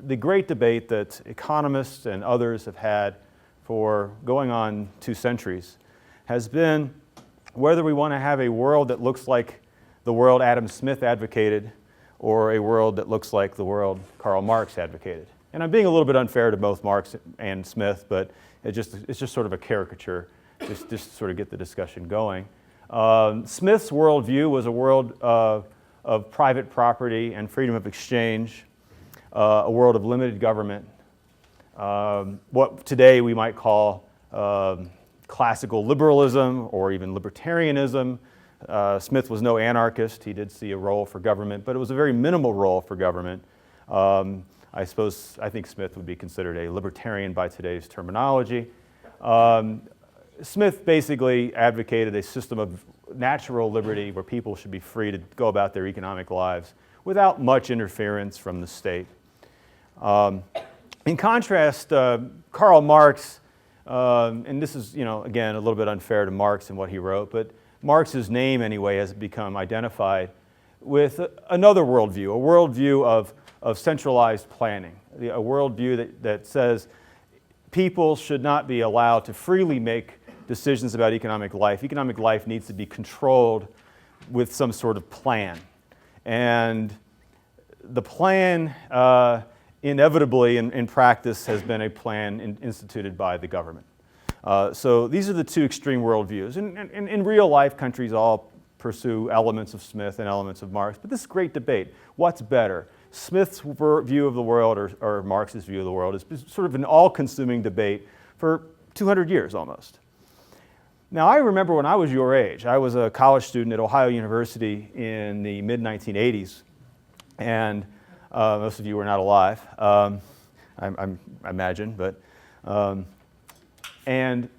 the great debate that economists and others have had for going on 2 centuries has been whether we want to have a world that looks like the world Adam Smith advocated or a world that looks like the world Karl Marx advocated. And I'm being a little bit unfair to both Marx and Smith, but it's just sort of a caricature, just to sort of get the discussion going. Smith's worldview was a world of private property and freedom of exchange, a world of limited government, what today we might call classical liberalism or even libertarianism. Smith was no anarchist. He did see a role for government, but it was a very minimal role for government. I think Smith would be considered a libertarian by today's terminology. Smith basically advocated a system of natural liberty where people should be free to go about their economic lives without much interference from the state. In contrast, Karl Marx, and this is, again, a little bit unfair to Marx and what he wrote, but Marx's name anyway has become identified with another worldview, a worldview of centralized planning, a worldview that says people should not be allowed to freely make decisions about economic life. Economic life needs to be controlled with some sort of plan. And the plan, inevitably in practice, has been a plan instituted by the government. So these are the 2 extreme worldviews. And in real life, countries all pursue elements of Smith and elements of Marx. But this great debate, what's better? Smith's view of the world or Marx's view of the world is sort of an all-consuming debate for 200 years almost. Now, I remember when I was your age. I was a college student at Ohio University in the mid-1980s. And most of you were not alive, I imagine. But and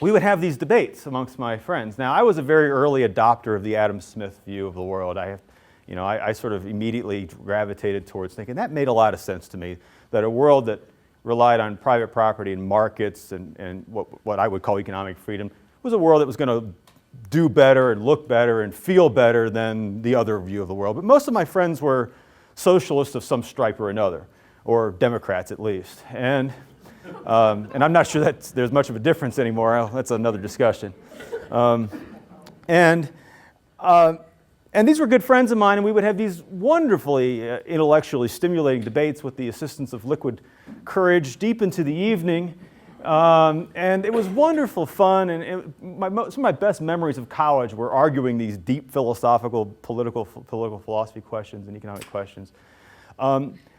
we would have these debates amongst my friends. Now, I was a very early adopter of the Adam Smith view of the world. I sort of immediately gravitated towards thinking that made a lot of sense to me, that a world that relied on private property and markets and what I would call economic freedom was a world that was going to do better and look better and feel better than the other view of the world. But most of my friends were socialists of some stripe or another, or Democrats at least. And I'm not sure that there's much of a difference anymore. That's another discussion. And these were good friends of mine, and we would have these wonderfully intellectually stimulating debates with the assistance of liquid courage deep into the evening. And it was wonderful fun, and some of my best memories of college were arguing these deep philosophical, political philosophy questions and economic questions.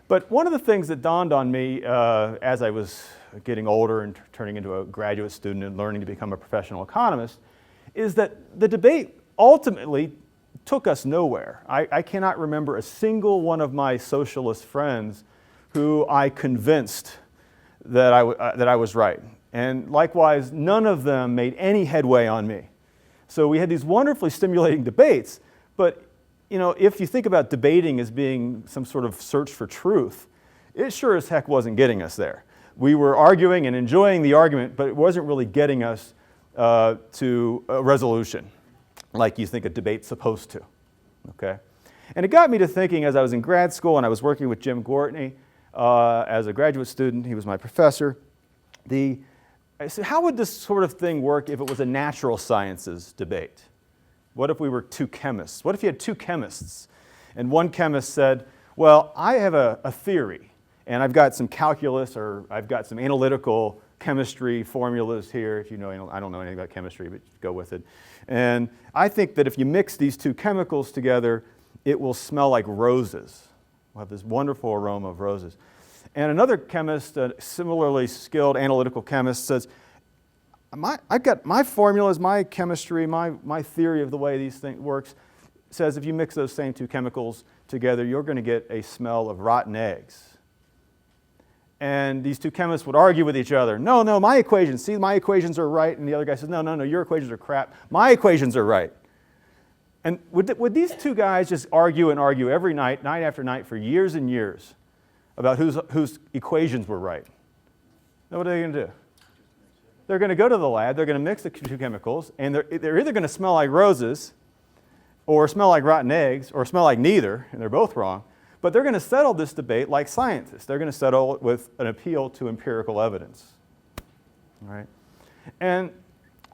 But one of the things that dawned on me as I was getting older and turning into a graduate student and learning to become a professional economist is that the debate ultimately took us nowhere. I cannot remember a single one of my socialist friends who I convinced that I was right. And likewise, none of them made any headway on me. So we had these wonderfully stimulating debates, but if you think about debating as being some sort of search for truth, it sure as heck wasn't getting us there. We were arguing and enjoying the argument, but it wasn't really getting us to a resolution like you think a debate's supposed to, okay? And it got me to thinking as I was in grad school and I was working with Jim Gortney as a graduate student. He was my professor. I said, how would this sort of thing work if it was a natural sciences debate? What if we were 2 chemists? What if you had 2 chemists? And one chemist said, well, I have a theory, and I've got some calculus or I've got some analytical chemistry formulas here. If you know, I don't know anything about chemistry, but go with it. And I think that if you mix these 2 chemicals together, it will smell like roses. We'll have this wonderful aroma of roses. And another chemist, a similarly skilled analytical chemist, says, I've got my formulas, my chemistry, my theory of the way these things works, says if you mix those same 2 chemicals together, you're going to get a smell of rotten eggs. And these 2 chemists would argue with each other. No, my equations, see, my equations are right. And the other guy says, no, your equations are crap. My equations are right. And would these 2 guys just argue and argue every night, night after night, for years and years about whose equations were right? Now, what are they going to do? They're going to go to the lab, they're going to mix the 2 chemicals, and they're either going to smell like roses, or smell like rotten eggs, or smell like neither, and they're both wrong. But they're going to settle this debate like scientists. They're going to settle it with an appeal to empirical evidence. All right? And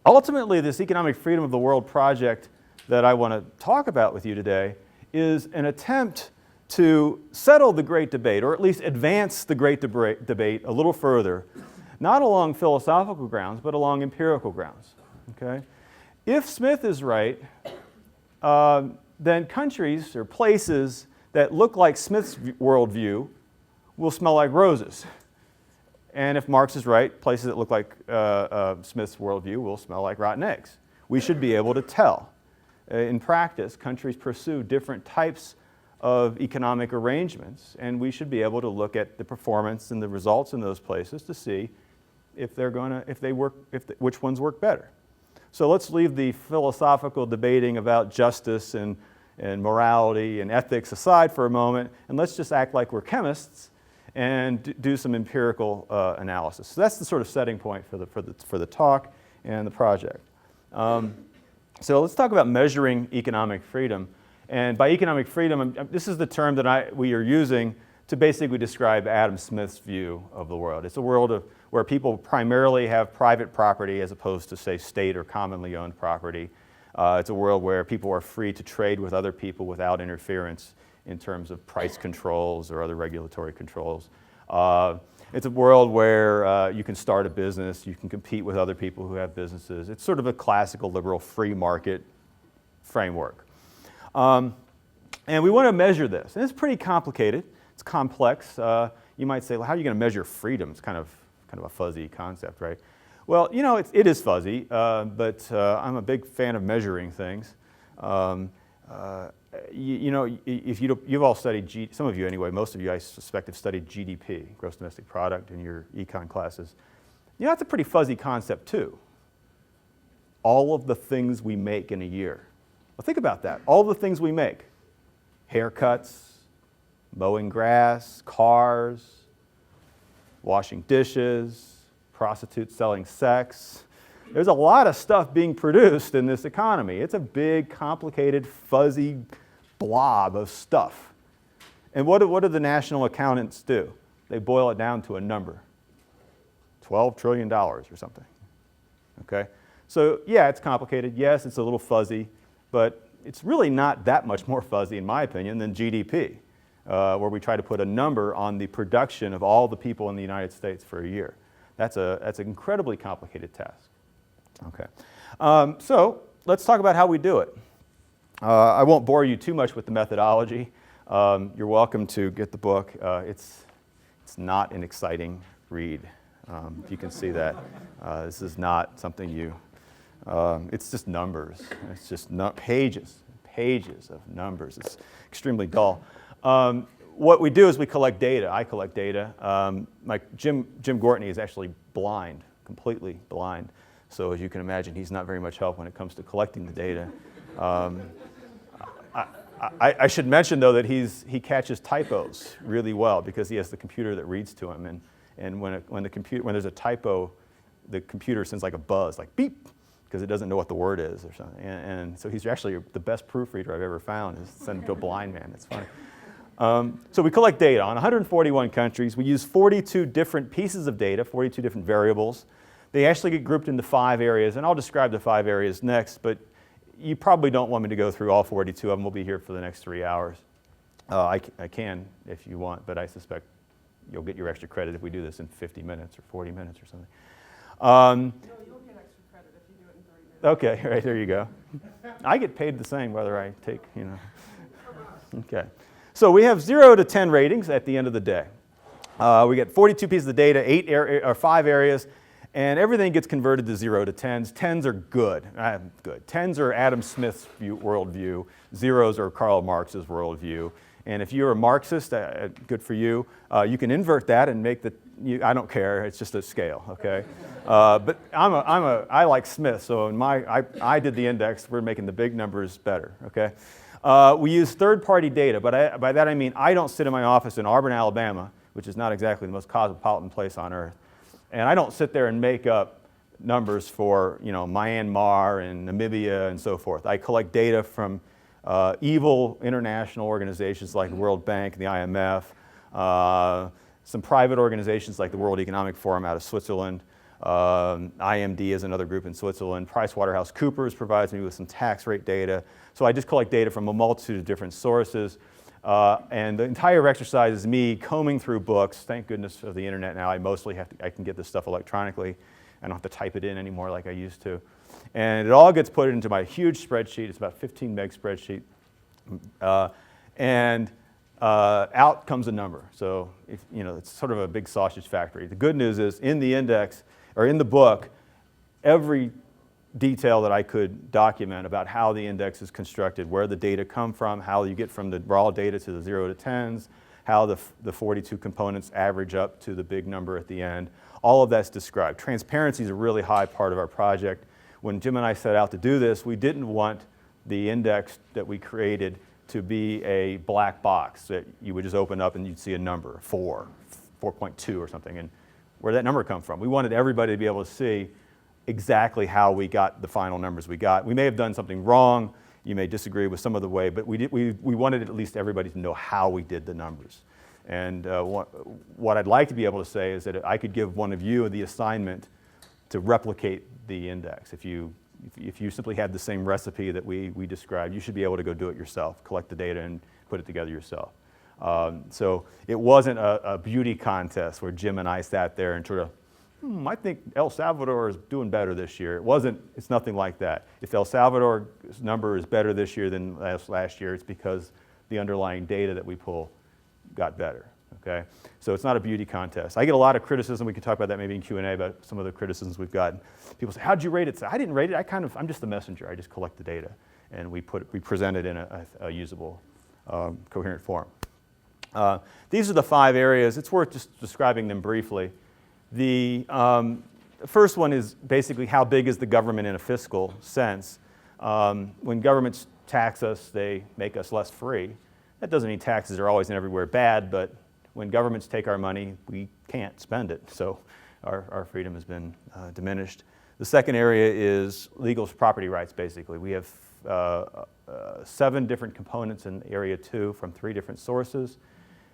ultimately, this economic freedom of the world project that I want to talk about with you today is an attempt to settle the great debate, or at least advance the great debate a little further, not along philosophical grounds, but along empirical grounds. Okay? If Smith is right, then countries or places that look like Smith's worldview will smell like roses. And if Marx is right, places that look like Smith's worldview will smell like rotten eggs. We should be able to tell. In practice, countries pursue different types of economic arrangements, and we should be able to look at the performance and the results in those places to see if which ones work better. So let's leave the philosophical debating about justice and morality and ethics aside for a moment, and let's just act like we're chemists and do some empirical analysis. So that's the sort of setting point for the talk and the project. So let's talk about measuring economic freedom. And by economic freedom, this is the term that we are using to basically describe Adam Smith's view of the world. It's a world where people primarily have private property as opposed to, say, state or commonly owned property. It's a world where people are free to trade with other people without interference in terms of price controls or other regulatory controls. It's a world where you can start a business, you can compete with other people who have businesses. It's sort of a classical liberal free market framework. And we want to measure this. And it's pretty complicated. It's complex. You might say, well, how are you going to measure freedom? It's kind of a fuzzy concept, right? Well, you know, it is fuzzy, but I'm a big fan of measuring things. You know, if you've all studied, some of you anyway, most of you I suspect have studied GDP, gross domestic product, in your econ classes. You know, that's a pretty fuzzy concept too. All of the things we make in a year. Well, think about that. All the things we make. Haircuts, mowing grass, cars, washing dishes, prostitutes selling sex. There's a lot of stuff being produced in this economy. It's a big, complicated, fuzzy blob of stuff. And what do the national accountants do? They boil it down to a number. $12 trillion or something. Okay? So yeah, it's complicated. Yes, it's a little fuzzy, but it's really not that much more fuzzy, in my opinion, than GDP, where we try to put a number on the production of all the people in the United States for a year. That's an incredibly complicated task. Okay, so let's talk about how we do it. I won't bore you too much with the methodology. You're welcome to get the book. It's not an exciting read, if you can see that. This is not something it's just numbers. It's just pages of numbers. It's extremely dull. What we do is we collect data. I collect data. Jim Gortney is actually blind, completely blind. So as you can imagine, he's not very much help when it comes to collecting the data. I should mention, though, that he catches typos really well because he has the computer that reads to him. And when there's a typo, the computer sends like a buzz, like beep, because it doesn't know what the word is or something. And so he's actually the best proofreader I've ever found, is send it to a blind man. It's funny. So we collect data on 141 countries. We use 42 different pieces of data, 42 different variables. They actually get grouped into 5 areas, and I'll describe the 5 areas next, but you probably don't want me to go through all 42 of them. We'll be here for the next 3 hours. I can if you want, but I suspect you'll get your extra credit if we do this in 50 minutes or 40 minutes or something. No, you'll get extra credit if you do it in 30 minutes. Okay, right, there you go. I get paid the same whether I take, Okay. So we have 0 to 10 ratings at the end of the day. We get 42 pieces of data, 5 areas, and everything gets converted to 0 to 10s. 10s are good. 10s are Adam Smith's worldview. 0s are Karl Marx's worldview. And if you're a Marxist, good for you. You can invert that and make I don't care. It's just a scale, okay? But I like Smith, so I did the index. We're making the big numbers better, okay? We use third-party data, but by that I mean I don't sit in my office in Auburn, Alabama, which is not exactly the most cosmopolitan place on earth, and I don't sit there and make up numbers for Myanmar and Namibia and so forth. I collect data from evil international organizations like the World Bank and the IMF, some private organizations like the World Economic Forum out of Switzerland, IMD is another group in Switzerland, PricewaterhouseCoopers provides me with some tax rate data. So I just collect data from a multitude of different sources. And the entire exercise is me combing through books. Thank goodness for the internet now. I can get this stuff electronically. I don't have to type it in anymore like I used to. And it all gets put into my huge spreadsheet. It's about 15 meg spreadsheet. Out comes a number. So it's sort of a big sausage factory. The good news is in the index, or in the book, every detail that I could document about how the index is constructed, where the data come from, how you get from the raw data to the 0 to 10s, how the 42 components average up to the big number at the end. All of that's described. Transparency is a really high part of our project. When Jim and I set out to do this, we didn't want the index that we created to be a black box that you would just open up and you'd see a number, 4, 4.2 or something, and where'd that number come from? We wanted everybody to be able to see exactly how we got the final numbers we got. We may have done something wrong. You may disagree with some of the way, but we wanted at least everybody to know how we did the numbers. And what I'd like to be able to say is that I could give one of you the assignment to replicate the index. If you simply had the same recipe that we described, you should be able to go do it yourself, collect the data and put it together yourself. So it wasn't a beauty contest where Jim and I sat there and sort of, I think El Salvador is doing better this year. It's nothing like that. If El Salvador's number is better this year than last year, it's because the underlying data that we pull got better, okay? So it's not a beauty contest. I get a lot of criticism. We can talk about that maybe in Q&A about some of the criticisms we've gotten. People say, how'd you rate it? So I didn't rate it. I'm just the messenger. I just collect the data, and we present it in a usable, coherent form. These are the 5 areas. It's worth just describing them briefly. The first one is basically how big is the government in a fiscal sense. When governments tax us, they make us less free. That doesn't mean taxes are always and everywhere bad, but when governments take our money, we can't spend it. So our freedom has been diminished. The second area is legal property rights, basically. We have 7 different components in Area 2 from 3 different sources.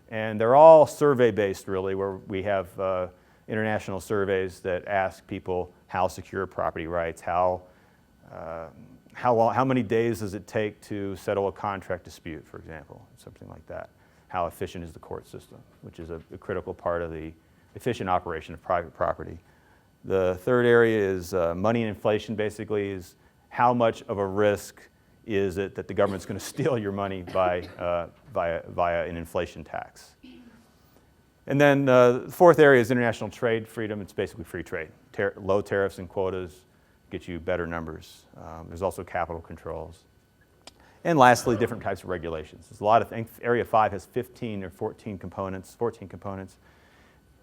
And they're all survey-based, really, where we have international surveys that ask people how secure property rights, how many days does it take to settle a contract dispute, for example, something like that. How efficient is the court system, which is a critical part of the efficient operation of private property. The third area is money and inflation, basically, is how much of a risk is it that the government's going to steal your money via an inflation tax. And then the fourth area is international trade freedom. It's basically free trade. Low tariffs and quotas get you better numbers. There's also capital controls. And lastly, different types of regulations. There's a lot of things. Area 5 has 15 or 14 components.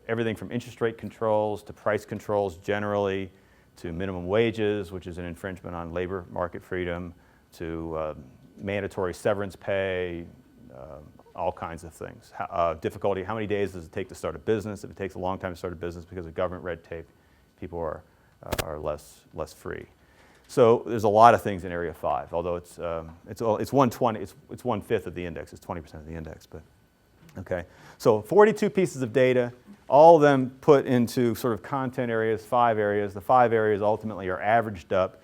Everything from interest rate controls to price controls generally, to minimum wages, which is an infringement on labor market freedom, to mandatory severance pay, all kinds of things. Difficulty, how many days does it take to start a business? If it takes a long time to start a business because of government red tape, people are less free. So there's a lot of things in Area 5, although it's 1/20, it's 1/5 of the index, it's 20% of the index, but okay. So 42 pieces of data, all of them put into sort of content areas, 5 areas. The 5 areas ultimately are averaged up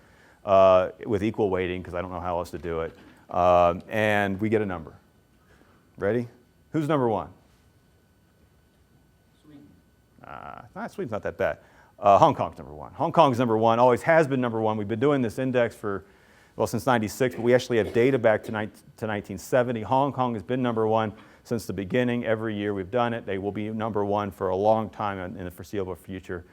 with equal weighting, because I don't know how else to do it, and we get a number. Ready? Who's number 1? Sweden. Sweden's not that bad. Hong Kong's number 1. Hong Kong's number 1, always has been number 1. We've been doing this index since 96, but we actually have data back to 1970. Hong Kong has been number 1 since the beginning. Every year we've done it. They will be number 1 for a long time in the foreseeable future.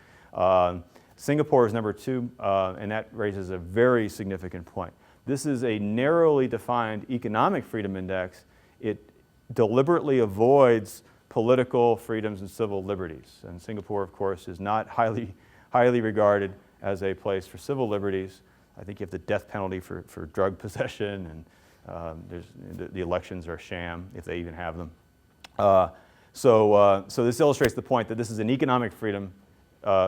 Singapore is number 2, and that raises a very significant point. This is a narrowly defined economic freedom index. It deliberately avoids political freedoms and civil liberties. And Singapore, of course, is not highly regarded as a place for civil liberties. I think you have the death penalty for drug possession, and the elections are a sham, if they even have them. So this illustrates the point that this is an economic freedom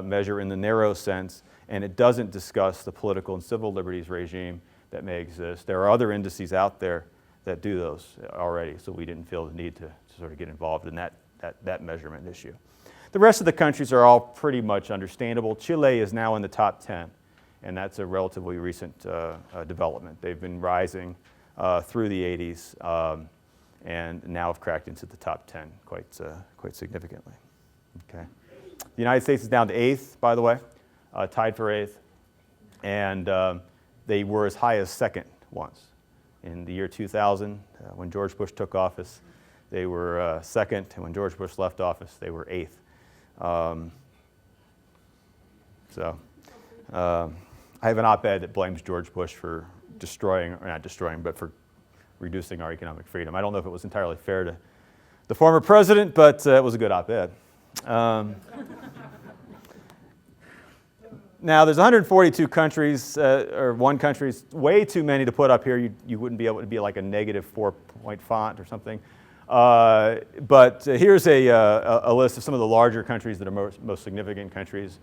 measure in the narrow sense, and it doesn't discuss the political and civil liberties regime, that may exist. There are other indices out there that do those already, so we didn't feel the need to sort of get involved in that measurement issue. The rest of the countries are all pretty much understandable. Chile is now in the top 10, and that's a relatively recent development. They've been rising through the 80s and now have cracked into the top 10 quite significantly. Okay. The United States is down to 8th, by the way, tied for 8th, and they were as high as 2nd once. In the year 2000, when George Bush took office, they were 2nd, and when George Bush left office, they were 8th. I have an op-ed that blames George Bush for for reducing our economic freedom. I don't know if it was entirely fair to the former president, but it was a good op-ed. Now, there's 142 countries, or one country, way too many to put up here. You wouldn't be able to be like a negative 4-point font or something. But here's a list of some of the larger countries that are most significant countries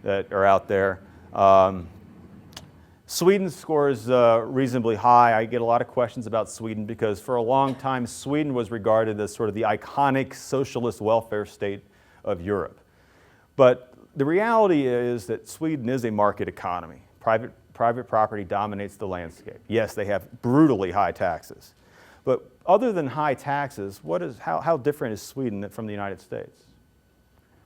that are out there. Sweden scores reasonably high. I get a lot of questions about Sweden because for a long time, Sweden was regarded as sort of the iconic socialist welfare state of Europe. But the reality is that Sweden is a market economy. Private property dominates the landscape. Yes, they have brutally high taxes. But other than high taxes, how different is Sweden from the United States?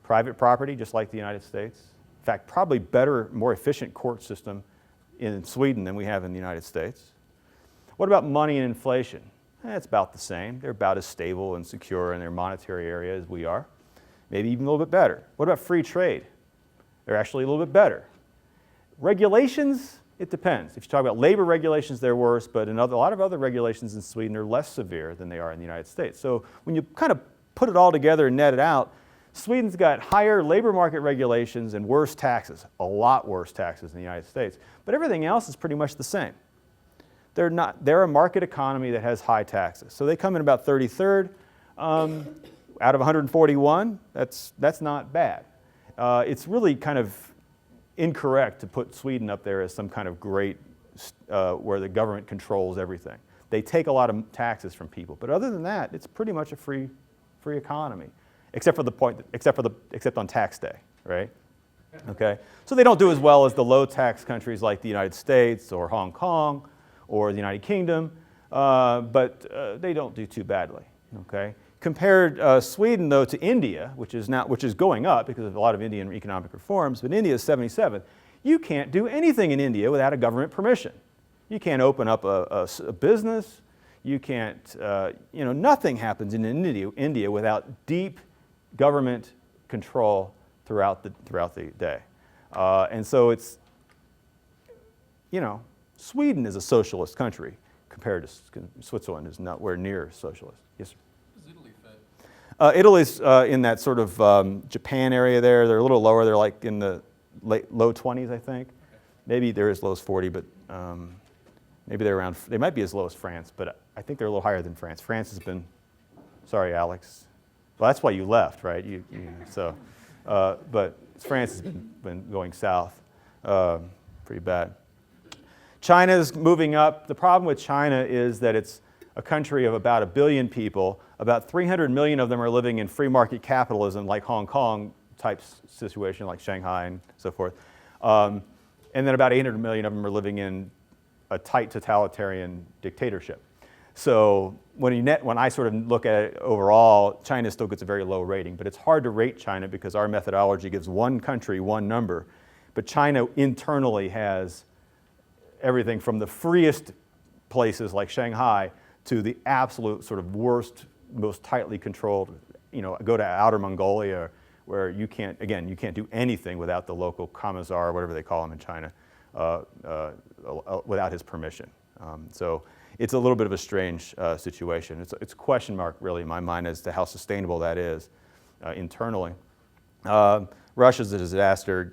Private property, just like the United States. In fact, probably better, more efficient court system in Sweden than we have in the United States. What about money and inflation? It's about the same. They're about as stable and secure in their monetary area as we are. Maybe even a little bit better. What about free trade? They're actually a little bit better. Regulations, it depends. If you talk about labor regulations, they're worse, but a lot of other regulations in Sweden are less severe than they are in the United States. So when you kind of put it all together and net it out, Sweden's got higher labor market regulations and worse taxes, a lot worse taxes than the United States. But everything else is pretty much the same. They're a market economy that has high taxes. So they come in about 33rd. Out of 141, that's not bad. It's really kind of incorrect to put Sweden up there as some kind of great, where the government controls everything. They take a lot of taxes from people, but other than that, it's pretty much a free economy, except on tax day, right? Okay, so they don't do as well as the low-tax countries like the United States or Hong Kong or the United Kingdom, but they don't do too badly. Okay. Compared Sweden, though, to India, which is going up because of a lot of Indian economic reforms, but India is 77th. You can't do anything in India without a government permission. You can't open up a business. You can't, nothing happens in India without deep government control throughout the day. And so it's, Sweden is a socialist country compared to Switzerland is nowhere near socialist. Yes, sir? Italy's in that sort of Japan area there. They're a little lower. They're like in the low 20s, I think. Okay. Maybe they're as low as 40, but maybe they might be as low as France, but I think they're a little higher than France. France has been, sorry, Alex. Well, that's why you left, right? But France has been going south pretty bad. China's moving up. The problem with China is that it's a country of about 1 billion people. About 300 million of them are living in free market capitalism like Hong Kong type situation, like Shanghai and so forth. And then about 800 million of them are living in a tight totalitarian dictatorship. So when I sort of look at it overall, China still gets a very low rating, but it's hard to rate China because our methodology gives one country one number. But China internally has everything from the freest places like Shanghai to the absolute sort of worst, most tightly controlled, go to outer Mongolia where you can't do anything without the local commissar, whatever they call him in China, without his permission. So it's a little bit of a strange situation. It's a question mark really in my mind as to how sustainable that is internally. Russia's a disaster.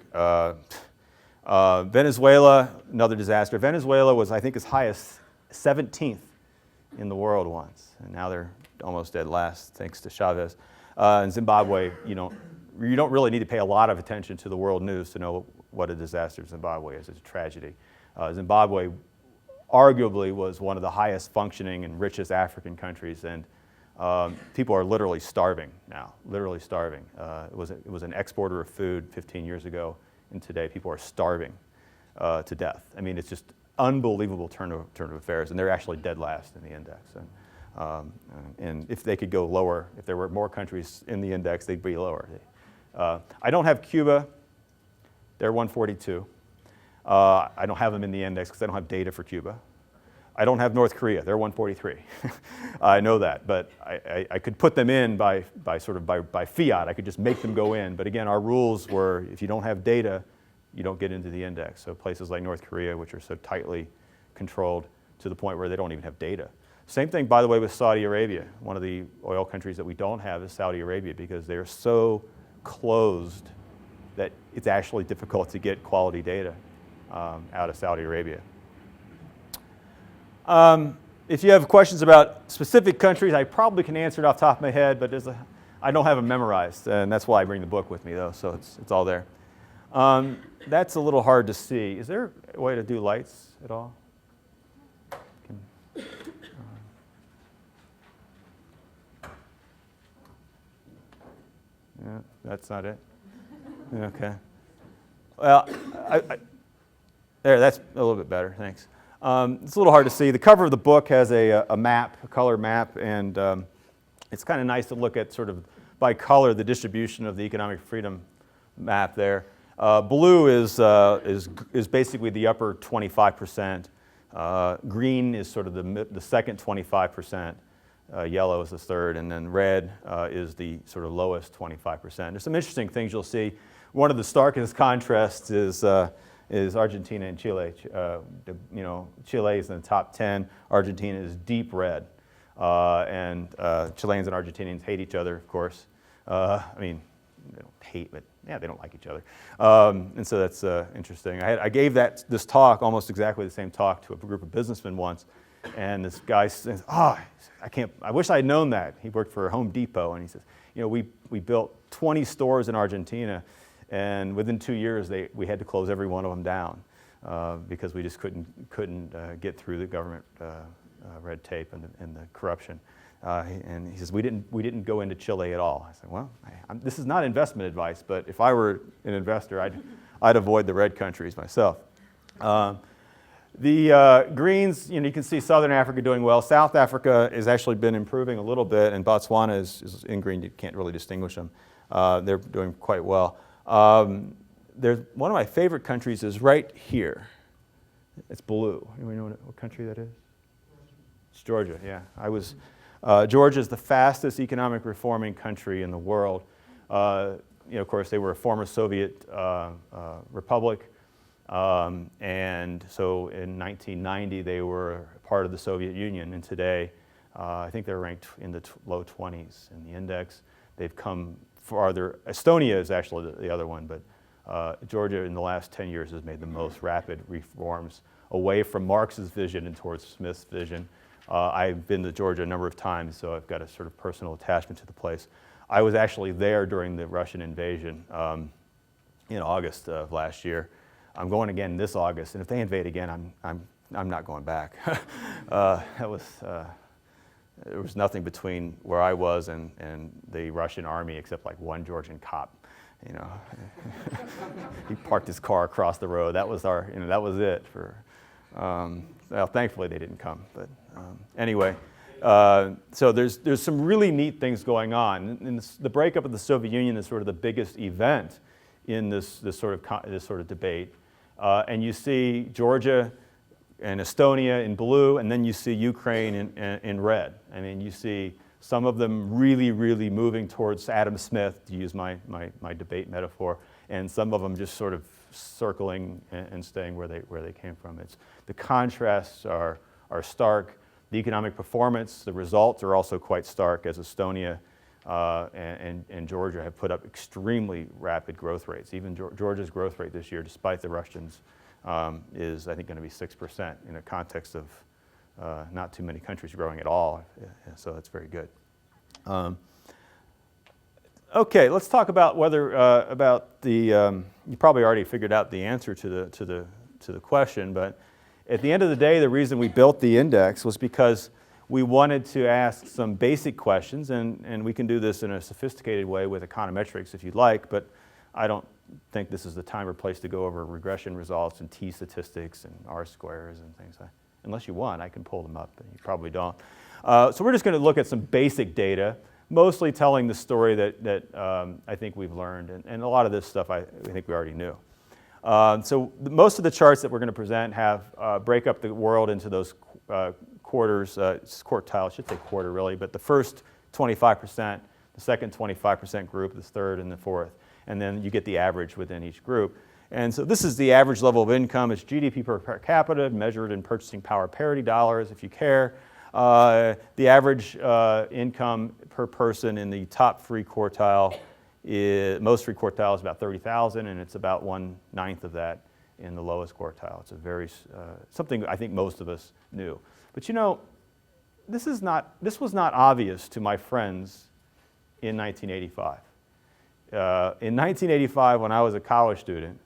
Venezuela, another disaster. Venezuela was, I think, as high as 17th in the world once, and now they're almost dead last thanks to Chavez. And Zimbabwe, you don't really need to pay a lot of attention to the world news to know what a disaster Zimbabwe is. It's a tragedy. Zimbabwe arguably was one of the highest functioning and richest African countries, and people are literally starving now, literally starving. It was an exporter of food 15 years ago, and today people are starving to death. I mean, it's just unbelievable turn of affairs, and they're actually dead last in the index. And if they could go lower, if there were more countries in the index, they'd be lower. I don't have Cuba. They're 142. I don't have them in the index because I don't have data for Cuba. I don't have North Korea. They're 143. I know that, but I could put them in by fiat. I could just make them go in. But again, our rules were if you don't have data, you don't get into the index. So places like North Korea, which are so tightly controlled to the point where they don't even have data. Same thing, by the way, with Saudi Arabia. One of the oil countries that we don't have is Saudi Arabia because they're so closed that it's actually difficult to get quality data out of Saudi Arabia. If you have questions about specific countries, I probably can answer it off the top of my head, but I don't have them memorized, and that's why I bring the book with me, though, so it's all there. That's a little hard to see. Is there a way to do lights at all? Yeah, that's not it. Okay. Well, there, that's a little bit better, thanks. It's a little hard to see. The cover of the book has a map, a color map, and it's kind of nice to look at sort of by color the distribution of the economic freedom map there. Blue is basically the upper 25%. Green is sort of the second 25%. Yellow is the third, and then red is the sort of lowest 25%. There's some interesting things you'll see. One of the starkest contrasts is Argentina and Chile. Chile is in the top 10. Argentina is deep red. And Chileans and Argentinians hate each other, of course. I mean, they don't hate, but yeah, they don't like each other. And so that's interesting. I gave this talk, almost exactly the same talk, to a group of businessmen once. And this guy says, I wish I had known that. He worked for Home Depot, and he says, we built 20 stores in Argentina, and within 2 years, we had to close every one of them down because we just couldn't get through the government red tape and the corruption. And he says, we didn't go into Chile at all. I said, well, this is not investment advice, but if I were an investor, I'd avoid the red countries myself. The greens, you can see Southern Africa doing well. South Africa has actually been improving a little bit, and Botswana is in green. You can't really distinguish them. They're doing quite well. One of my favorite countries is right here. It's blue. Anybody know what country that is? It's Georgia, yeah. Georgia is the fastest economic reforming country in the world. Of course, they were a former Soviet republic. And so in 1990, they were part of the Soviet Union, and today I think they're ranked in the low 20s in the index. They've come farther. Estonia is actually the other one, but Georgia in the last 10 years has made the most rapid reforms away from Marx's vision and towards Smith's vision. I've been to Georgia a number of times, so I've got a sort of personal attachment to the place. I was actually there during the Russian invasion in August of last year. I'm going again this August, and if they invade again, I'm not going back. There was nothing between where I was and the Russian army except like one Georgian cop. He parked his car across the road. That was that was it for. Well, thankfully they didn't come, but anyway. So there's some really neat things going on. And the breakup of the Soviet Union is sort of the biggest event in this sort of debate. And you see Georgia and Estonia in blue, and then you see Ukraine in red. I mean, you see some of them really, really moving towards Adam Smith, to use my debate metaphor, and some of them just sort of circling and staying where they came from. The contrasts are stark. The economic performance, the results are also quite stark, as Estonia and Georgia have put up extremely rapid growth rates. Even Georgia's growth rate this year, despite the Russians, is I think going to be 6% in a context of not too many countries growing at all. So that's very good. Okay, let's talk about whether about the. You probably already figured out the answer to the question, but At the end of the day, the reason we built the index was because we wanted to ask some basic questions, and we can do this in a sophisticated way with econometrics if you'd like, but I don't think this is the time or place to go over regression results and t-statistics and r-squares and things like that. Unless you want, I can pull them up, but you probably don't. So we're just going to look at some basic data, mostly telling the story that I think we've learned, and a lot of this stuff I think we already knew. So most of the charts that we're going to present have break up the world into those quarters, quartile, I should say quarter really, but the first 25%, the second 25% group, the third and the fourth, and then you get the average within each group. And so this is the average level of income. It's GDP per capita measured in purchasing power parity dollars, if you care. The average income per person in the top three quartile, most three quartiles, about 30,000, and it's about 1/9 of that in the lowest quartile. It's a very something I think most of us knew. But you know, this was not obvious to my friends in 1985. In 1985, when I was a college student,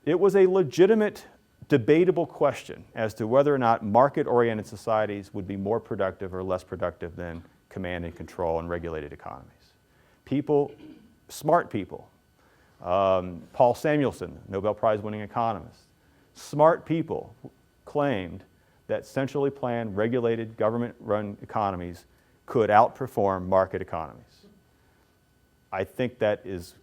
it was a legitimate, debatable question as to whether or not market-oriented societies would be more productive or less productive than command and control and regulated economies. People, smart people, Paul Samuelson, Nobel Prize-winning economist, smart people claimed that centrally planned, regulated, government-run economies could outperform market economies. I think that is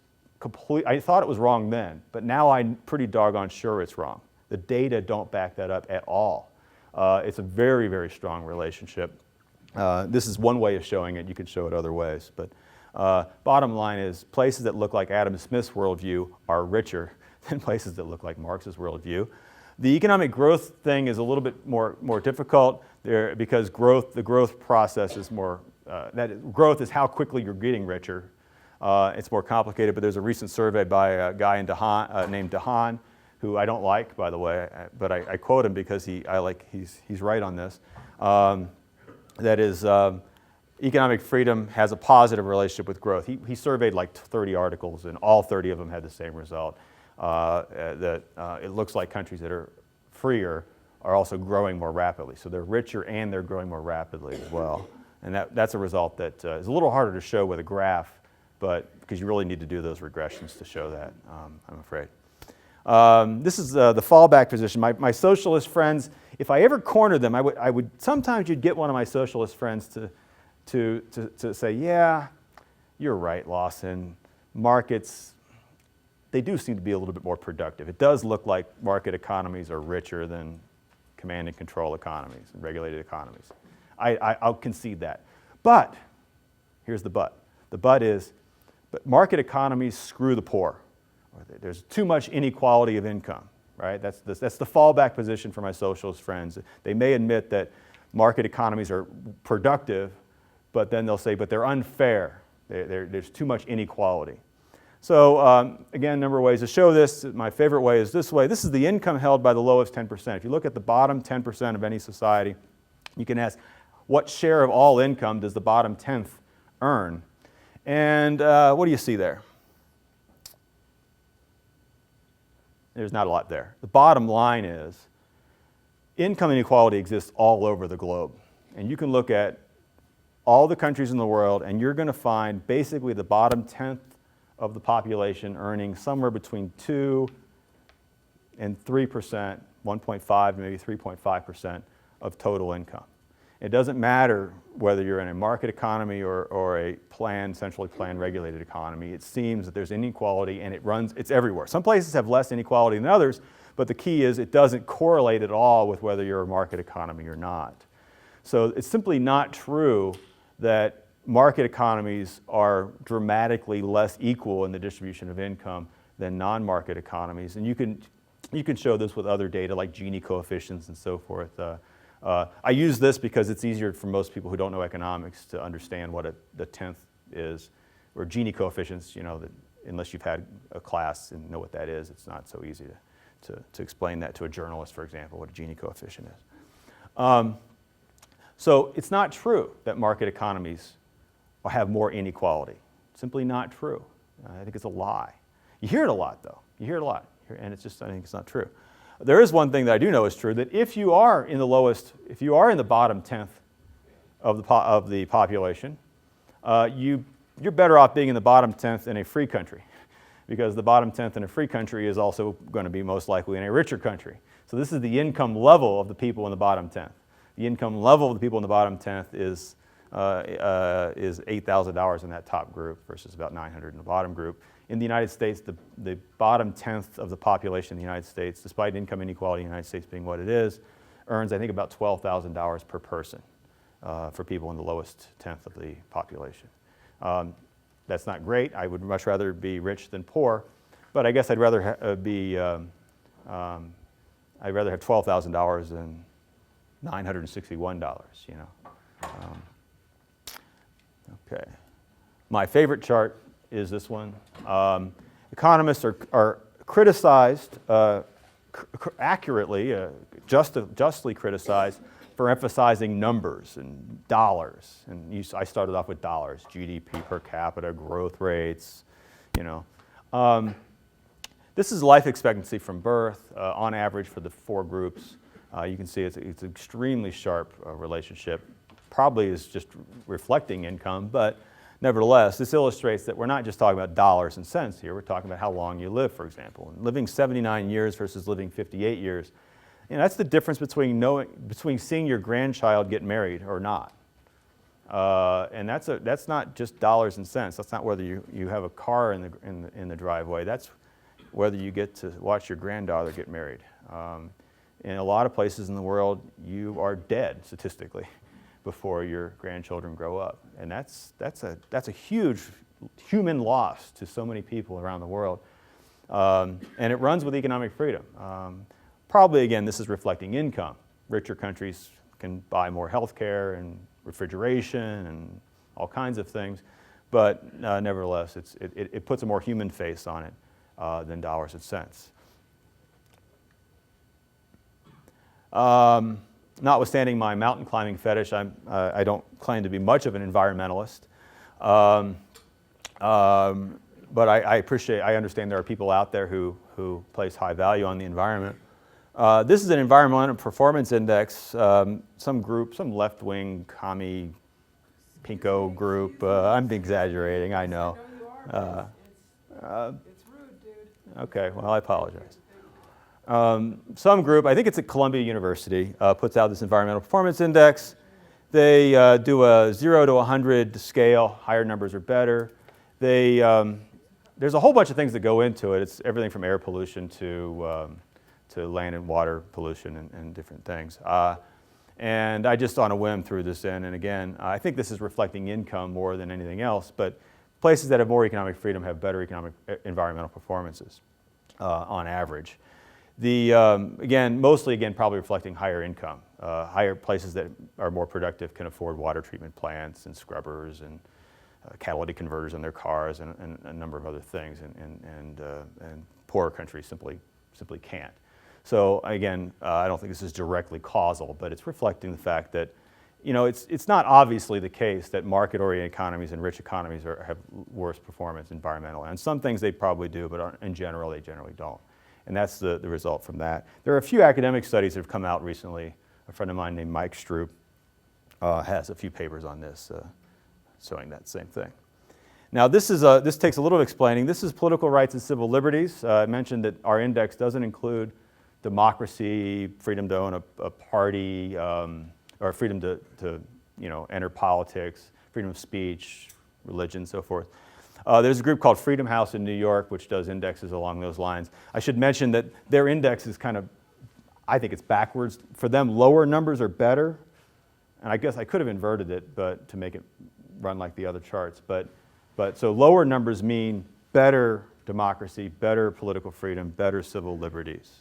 I thought it was wrong then, but now I'm pretty doggone sure it's wrong. The data don't back that up at all. It's a very, very strong relationship. This is one way of showing it. You could show it other ways. But bottom line is places that look like Adam Smith's worldview are richer than places that look like Marx's worldview. The economic growth thing is a little bit more difficult there because the growth process is more, growth is how quickly you're getting richer. It's more complicated, but there's a recent survey by a guy named DeHaan, who I don't like, by the way, but I quote him because he's right on this. That is, economic freedom has a positive relationship with growth. He surveyed like 30 articles, and all 30 of them had the same result. It looks like countries that are freer are also growing more rapidly. So they're richer and they're growing more rapidly as well. And that's a result that is a little harder to show with a graph, but because you really need to do those regressions to show that, I'm afraid. This is the fallback position. My socialist friends, if I ever cornered them, I would sometimes you'd get one of my socialist friends to say, yeah, you're right, Lawson. Markets, they do seem to be a little bit more productive. It does look like market economies are richer than command and control economies and regulated economies. I'll concede that. But, here's the but. The but is, but market economies screw the poor. There's too much inequality of income, right? That's the fallback position for my socialist friends. They may admit that market economies are productive, but then they'll say, but they're unfair. There's too much inequality. So again, a number of ways to show this. My favorite way is this way. This is the income held by the lowest 10%. If you look at the bottom 10% of any society, you can ask, what share of all income does the bottom 10th earn? And what do you see there? There's not a lot there. The bottom line is income inequality exists all over the globe. And you can look at all the countries in the world, and you're going to find basically the bottom 10th of the population earning somewhere between 2 and 3%, 1.5 to maybe 3.5% of total income. It doesn't matter whether you're in a market economy or a centrally planned, regulated economy. It seems that there's inequality, and it's everywhere. Some places have less inequality than others, but the key is it doesn't correlate at all with whether you're a market economy or not. So it's simply not true that market economies are dramatically less equal in the distribution of income than non-market economies. And you can show this with other data like Gini coefficients and so forth. I use this because it's easier for most people who don't know economics to understand what the 10th is, or Gini coefficients, that unless you've had a class and know what that is, it's not so easy to explain that to a journalist, for example, what a Gini coefficient is. So it's not true that market economies have more inequality. Simply not true. I think it's a lie. You hear it a lot, though. You hear it a lot, and I think it's not true. There is one thing that I do know is true, that if you are in the bottom 10th of the population, you're better off being in the bottom 10th in a free country, because the bottom 10th in a free country is also going to be most likely in a richer country. So this is the income level of the people in the bottom 10th. The income level of the people in the bottom 10th is $8,000 in that top group versus about $900 in the bottom group. In the United States, the bottom 10th of the population in the United States, despite income inequality in the United States being what it is, earns, I think, about $12,000 per person for people in the lowest 10th of the population. That's not great. I would much rather be rich than poor, but I guess I'd rather have $12,000 than $961, you know. Okay. My favorite chart is this one. Economists are criticized, accurately, justly criticized for emphasizing numbers and dollars. And I started off with dollars, GDP per capita, growth rates, you know. This is life expectancy from birth, on average for the four groups. You can see it's an extremely sharp relationship. Probably is just reflecting income, but nevertheless, this illustrates that we're not just talking about dollars and cents here. We're talking about how long you live, for example. And living 79 years versus living 58 years, you know, that's the difference between seeing your grandchild get married or not. And that's not just dollars and cents. That's not whether you have a car in the driveway. That's whether you get to watch your granddaughter get married. In a lot of places in the world, you are dead statistically before your grandchildren grow up, and that's a huge human loss to so many people around the world, and it runs with economic freedom. Probably again, this is reflecting income. Richer countries can buy more health care and refrigeration and all kinds of things, but nevertheless, it puts a more human face on it than dollars and cents. Notwithstanding my mountain climbing fetish, I don't claim to be much of an environmentalist, but I understand there are people out there who place high value on the environment. This is an environmental performance index. Some left-wing commie pinko group. I'm exaggerating, I know. It's rude, dude. Okay, well, I apologize. Some group, I think it's at Columbia University, puts out this environmental performance index. They do a 0 to 100 scale. Higher numbers are better. There's a whole bunch of things that go into it. It's everything from air pollution to land and water pollution and different things. And I just on a whim threw this in. And again, I think this is reflecting income more than anything else. But places that have more economic freedom have better environmental performances on average. Mostly probably reflecting higher income. Higher places that are more productive can afford water treatment plants and scrubbers and catalytic converters in their cars and a number of other things. And poorer countries simply can't. So again, I don't think this is directly causal, but it's reflecting the fact that, you know, it's not obviously the case that market-oriented economies and rich economies have worse performance environmentally. And some things they probably do, but in general, they generally don't. And that's the result from that. There are a few academic studies that have come out recently. A friend of mine named Mike Stroop has a few papers on this showing that same thing. Now this takes a little explaining. This is political rights and civil liberties. I mentioned that our index doesn't include democracy, freedom to own a party, or freedom to enter politics, freedom of speech, religion, so forth. There's a group called Freedom House in New York, which does indexes along those lines. I should mention that their index is I think it's backwards. For them, lower numbers are better. And I guess I could have inverted it, but to make it run like the other charts. But so lower numbers mean better democracy, better political freedom, better civil liberties.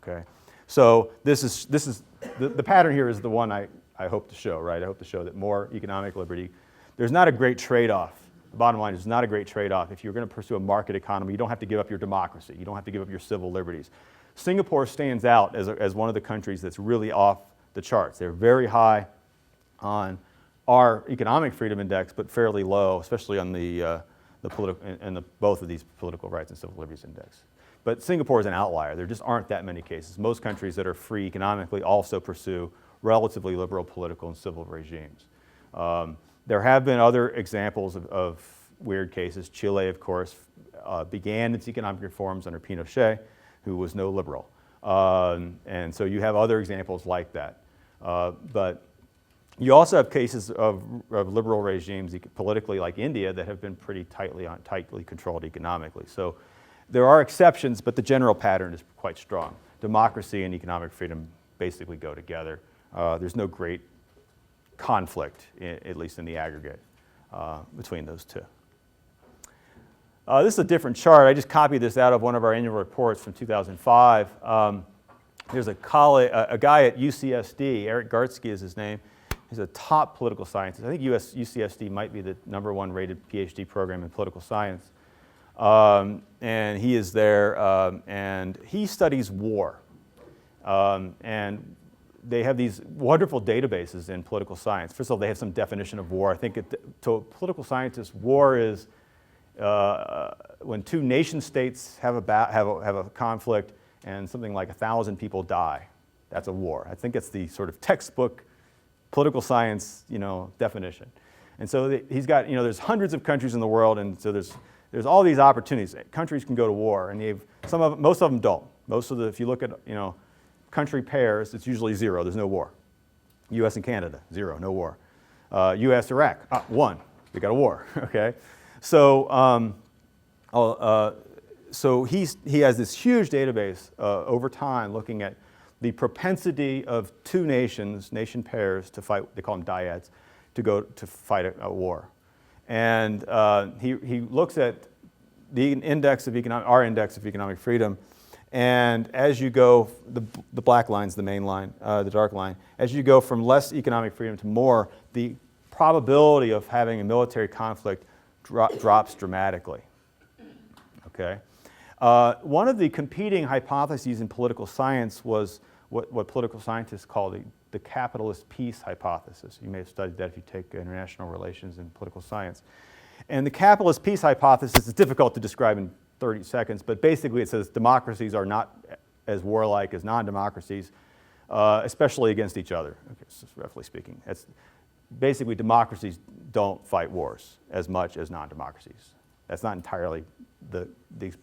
Okay? So this is the pattern here is the one I hope to show, right? I hope to show that more economic liberty. There's not a great trade-off. The bottom line is not a great trade-off. If you're going to pursue a market economy, you don't have to give up your democracy. You don't have to give up your civil liberties. Singapore stands out as one of the countries that's really off the charts. They're very high on our economic freedom index, but fairly low, especially on both of these political rights and civil liberties index. But Singapore is an outlier. There just aren't that many cases. Most countries that are free economically also pursue relatively liberal political and civil regimes. There have been other examples of weird cases. Chile, of course, began its economic reforms under Pinochet, who was no liberal. And so you have other examples like that. But you also have cases of liberal regimes politically, like India, that have been pretty tightly controlled economically. So there are exceptions, but the general pattern is quite strong. Democracy and economic freedom basically go together. There's no great conflict, at least in the aggregate, between those two. This is a different chart. I just copied this out of one of our annual reports from 2005. There's a guy at UCSD, Eric Gartsky is his name. He's a top political scientist. I think UCSD might be the #1 rated PhD program in political science. And he is there, and he studies war. And they have these wonderful databases in political science. First of all, they have some definition of war. I think to political scientists, war is when two nation states have a conflict and something like 1,000 people die. That's a war. I think it's the sort of textbook political science, definition. And so he's got, there's hundreds of countries in the world, and so there's all these opportunities. Countries can go to war, and most of them don't. If you look at, country pairs, it's usually 0. There's no war. U.S. and Canada, 0, no war. U.S. Iraq, 1. We got a war. Okay, so he has this huge database over time looking at the propensity of two nation pairs to fight. They call them dyads, to go to fight a war, and he looks at the our index of economic freedom. And as you go, the black line's the main line, the dark line. As you go from less economic freedom to more, the probability of having a military conflict drops dramatically. Okay, one of the competing hypotheses in political science was what political scientists call the capitalist peace hypothesis. You may have studied that if you take international relations and political science. And the capitalist peace hypothesis is difficult to describe in 30 seconds, but basically it says democracies are not as warlike as non-democracies, especially against each other, okay, so roughly speaking. Basically, democracies don't fight wars as much as non-democracies. That's not entirely the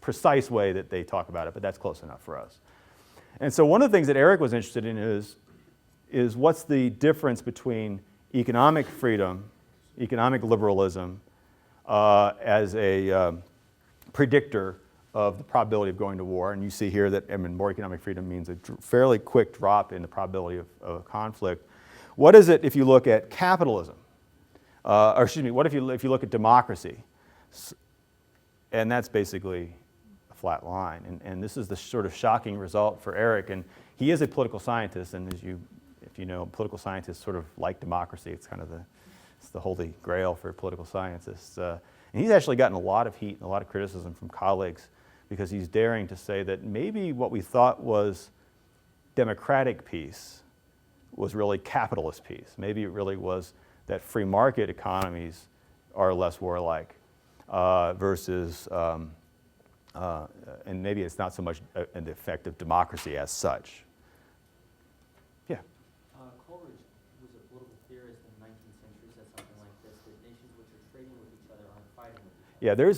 precise way that they talk about it, but that's close enough for us. And so one of the things that Eric was interested in is what's the difference between economic freedom, economic liberalism, as a predictor of the probability of going to war. And you see here that more economic freedom means a fairly quick drop in the probability of a conflict. What is it if you look at capitalism? What if you look at democracy? And that's basically a flat line. And this is the sort of shocking result for Eric. And he is a political scientist, and if you know, political scientists sort of like democracy. It's kind of the holy grail for political scientists. And he's actually gotten a lot of heat and a lot of criticism from colleagues because he's daring to say that maybe what we thought was democratic peace was really capitalist peace. Maybe it really was that free market economies are less warlike versus, and maybe it's not so much an effect of democracy as such. Yeah. Coleridge was a political theorist in the 19th century, said something like this, that nations which are trading with each other aren't fighting with each other. Yeah, there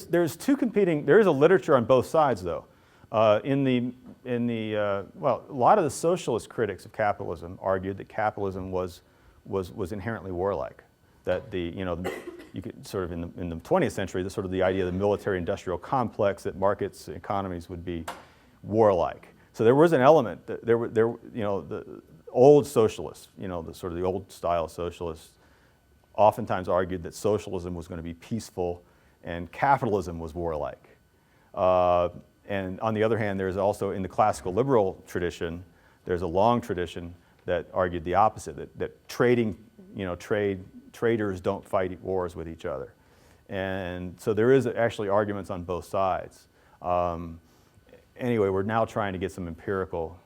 is a literature on both sides, though. Well, a lot of the socialist critics of capitalism argued that capitalism was inherently warlike. That you could sort of in the 20th century, the idea of the military-industrial complex, that markets, economies would be warlike. So there was an element that the old socialists, the old style socialists, oftentimes argued that socialism was going to be peaceful and capitalism was warlike. And on the other hand, there's also, in the classical liberal tradition, there's a long tradition that argued the opposite, that traders don't fight wars with each other. And so there is actually arguments on both sides. Anyway, we're now trying to get some empirical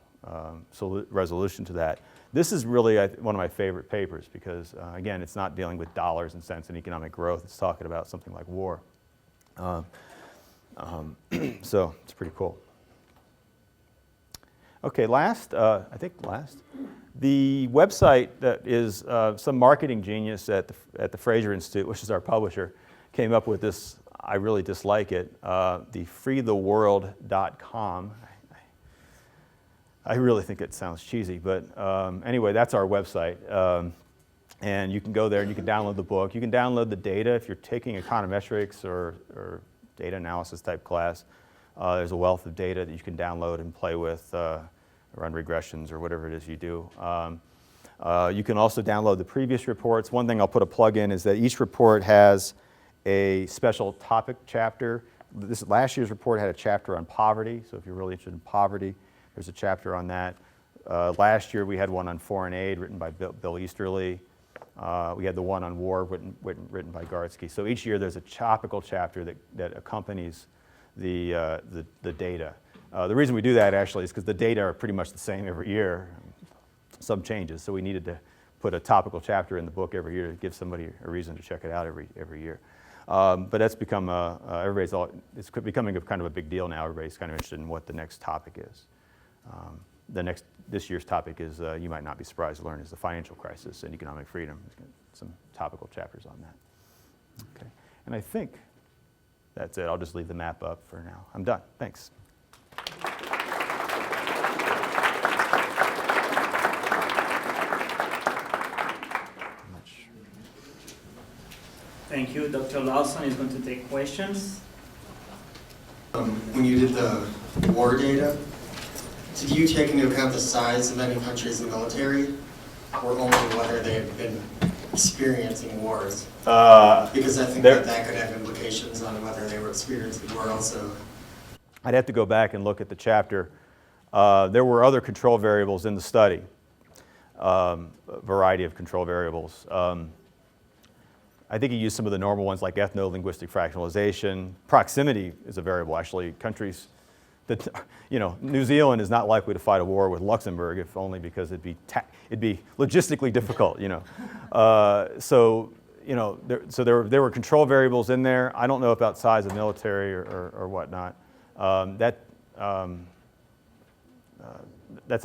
resolution to that. This is really one of my favorite papers because, again, it's not dealing with dollars and cents and economic growth. It's talking about something like war. So it's pretty cool. Okay, I think last. The website that is some marketing genius at the Fraser Institute, which is our publisher, came up with this. I really dislike it, the freetheworld.com. I really think it sounds cheesy, but anyway, that's our website. And you can go there and you can download the book. You can download the data if you're taking econometrics or data analysis type class. There's a wealth of data that you can download and play with, run regressions or whatever it is you do. You can also download the previous reports. One thing I'll put a plug in is that each report has a special topic chapter. Last year's report had a chapter on poverty, so if you're really interested in poverty, there's a chapter on that. Last year we had one on foreign aid written by Bill Easterly. We had the one on war written by Gartsky. So each year there's a topical chapter that accompanies the data. The reason we do that actually is because the data are pretty much the same every year, some changes. So we needed to put a topical chapter in the book every year to give somebody a reason to check it out every year. But that's become, it's becoming kind of a big deal now. Everybody's kind of interested in what the next topic is. This year's topic is, you might not be surprised to learn, is the financial crisis and economic freedom. There's some topical chapters on that. Okay, and I think that's it. I'll just leave the map up for now. I'm done. Thanks. Thank you. Dr. Lawson is going to take questions. When you did the war data, did you take into account the size of any country's military, or only whether they had been experiencing wars? Because I think that could have implications on whether they were experiencing war also. I'd have to go back and look at the chapter. There were other control variables in the study, a variety of control variables. I think he used some of the normal ones like ethno-linguistic fractionalization. Proximity is a variable, actually. Countries that, New Zealand is not likely to fight a war with Luxembourg, if only because it'd be logistically difficult, So there were control variables in there. I don't know about size of military or whatnot. That's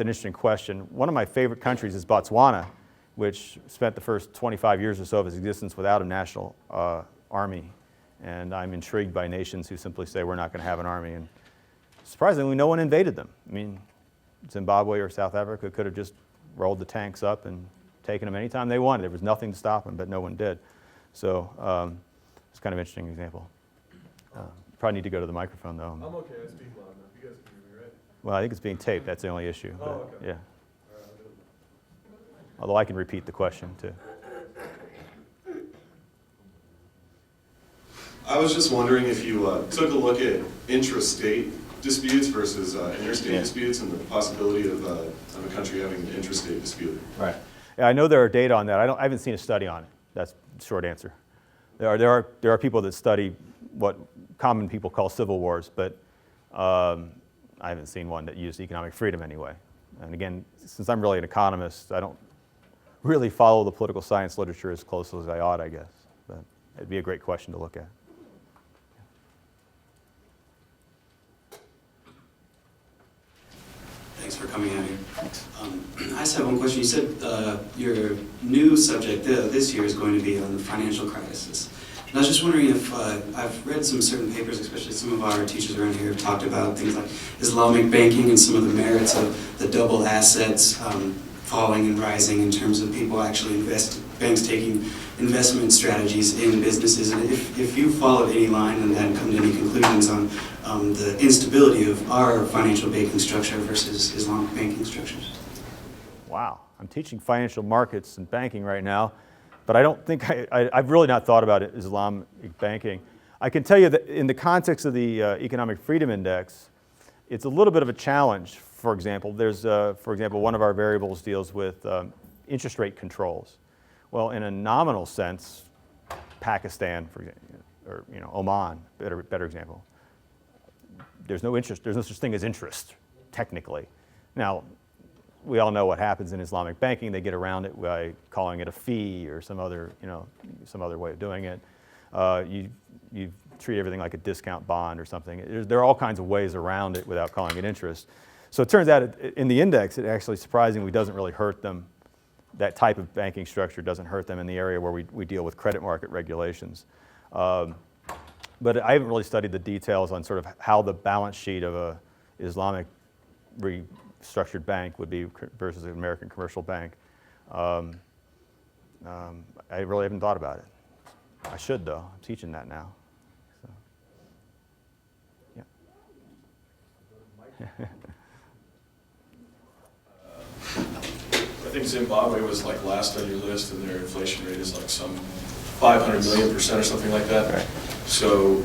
an interesting question. One of my favorite countries is Botswana, which spent the first 25 years or so of its existence without a national army. And I'm intrigued by nations who simply say we're not going to have an army. And surprisingly, no one invaded them. I mean, Zimbabwe or South Africa could have just rolled the tanks up and taken them anytime they wanted. There was nothing to stop them, but no one did. So it's kind of an interesting example. Probably need to go to the microphone, though. I'm okay. I speak loud enough. You guys can hear me, right? Well, I think it's being taped. That's the only issue. Oh, but, okay. Yeah. All right, I'll do it. Although I can repeat the question, too. I was just wondering if you took a look at intrastate disputes versus interstate disputes and the possibility of a country having an intrastate dispute. Right. Yeah, I know there are data on that. I haven't seen a study on it. That's the short answer. There are people that study what common people call civil wars, but I haven't seen one that used economic freedom anyway. And again, since I'm really an economist, I don't really follow the political science literature as closely as I ought, I guess. But it'd be a great question to look at. Thanks for coming out here. I just have one question. You said your new subject this year is going to be on the financial crisis. And I was just wondering if I've read some certain papers, especially some of our teachers around here have talked about things like Islamic banking and some of the merits of the double assets falling and rising in terms of people actually banks taking investment strategies in businesses. And if you followed any line and hadn't come to any conclusions on the instability of our financial banking structure versus Islamic banking structures. Wow. I'm teaching financial markets and banking right now, but I don't think I've really not thought about Islamic banking. I can tell you that in the context of the Economic Freedom Index, it's a little bit of a challenge. For example, one of our variables deals with interest rate controls. Well, in a nominal sense, Pakistan, for example, or Oman, better example. There's no interest. There's no such thing as interest, technically. Now, we all know what happens in Islamic banking. They get around it by calling it a fee or some other way of doing it. You treat everything like a discount bond or something. There are all kinds of ways around it without calling it interest. So it turns out in the index, it actually surprisingly doesn't really hurt them. That type of banking structure doesn't hurt them in the area where we deal with credit market regulations. But I haven't really studied the details on sort of how the balance sheet of a Islamic restructured bank would be versus an American commercial bank. I really haven't thought about it. I should, though. I'm teaching that now. So, yeah. I think Zimbabwe was like last on your list, and their inflation rate is like some 500 million% or something like that. Right. So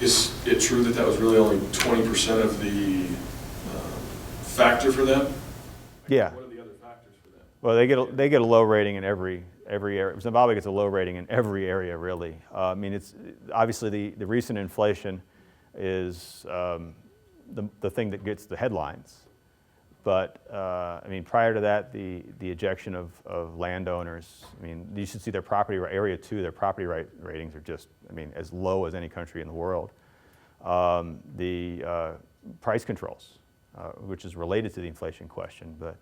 is it true that that was really only 20% of the factor for them? Yeah. What are the other factors for them? Well, they get a low rating in every area. Zimbabwe gets a low rating in every area, really. I mean, it's obviously the recent inflation is the thing that gets the headlines. But I mean, prior to that, the ejection of landowners. I mean, you should see their property area 2. Their property right ratings are just, I mean, as low as any country in the world. The price controls, which is related to the inflation question, but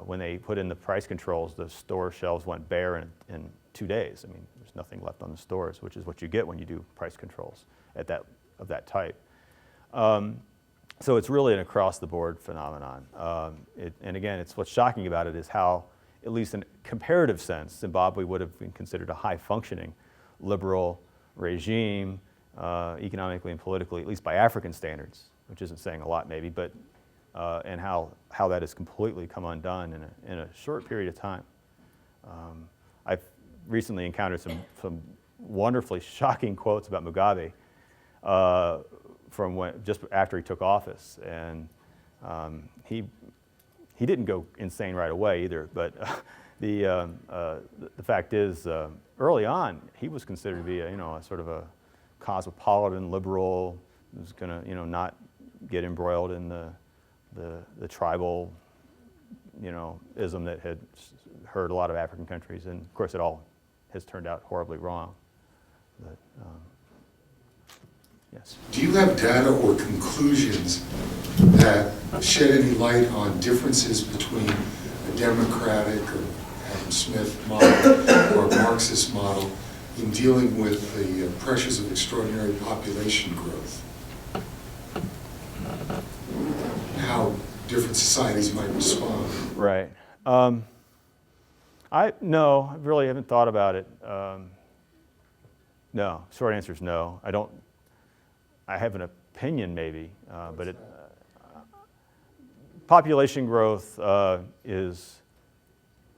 when they put in the price controls, the store shelves went bare in 2 days. I mean, there's nothing left on the stores, which is what you get when you do price controls of that type. So it's really an across-the-board phenomenon. And again, it's what's shocking about it is how, at least in comparative sense, Zimbabwe would have been considered a high-functioning liberal regime, economically and politically, at least by African standards, which isn't saying a lot maybe, but and how that has completely come undone in a short period of time. I've recently encountered some wonderfully shocking quotes about Mugabe from just after he took office, and he didn't go insane right away either. But the fact is, early on, he was considered to be a sort of a cosmopolitan liberal who's going to not get embroiled in the tribal ism that had hurt a lot of African countries, and of course it all has turned out horribly wrong. But, yes. Do you have data or conclusions that shed any light on differences between a democratic or Adam Smith model or a Marxist model in dealing with the pressures of extraordinary population growth? How different societies might respond? Right. I really haven't thought about it. No, short answer is no. I have an opinion maybe, but population growth is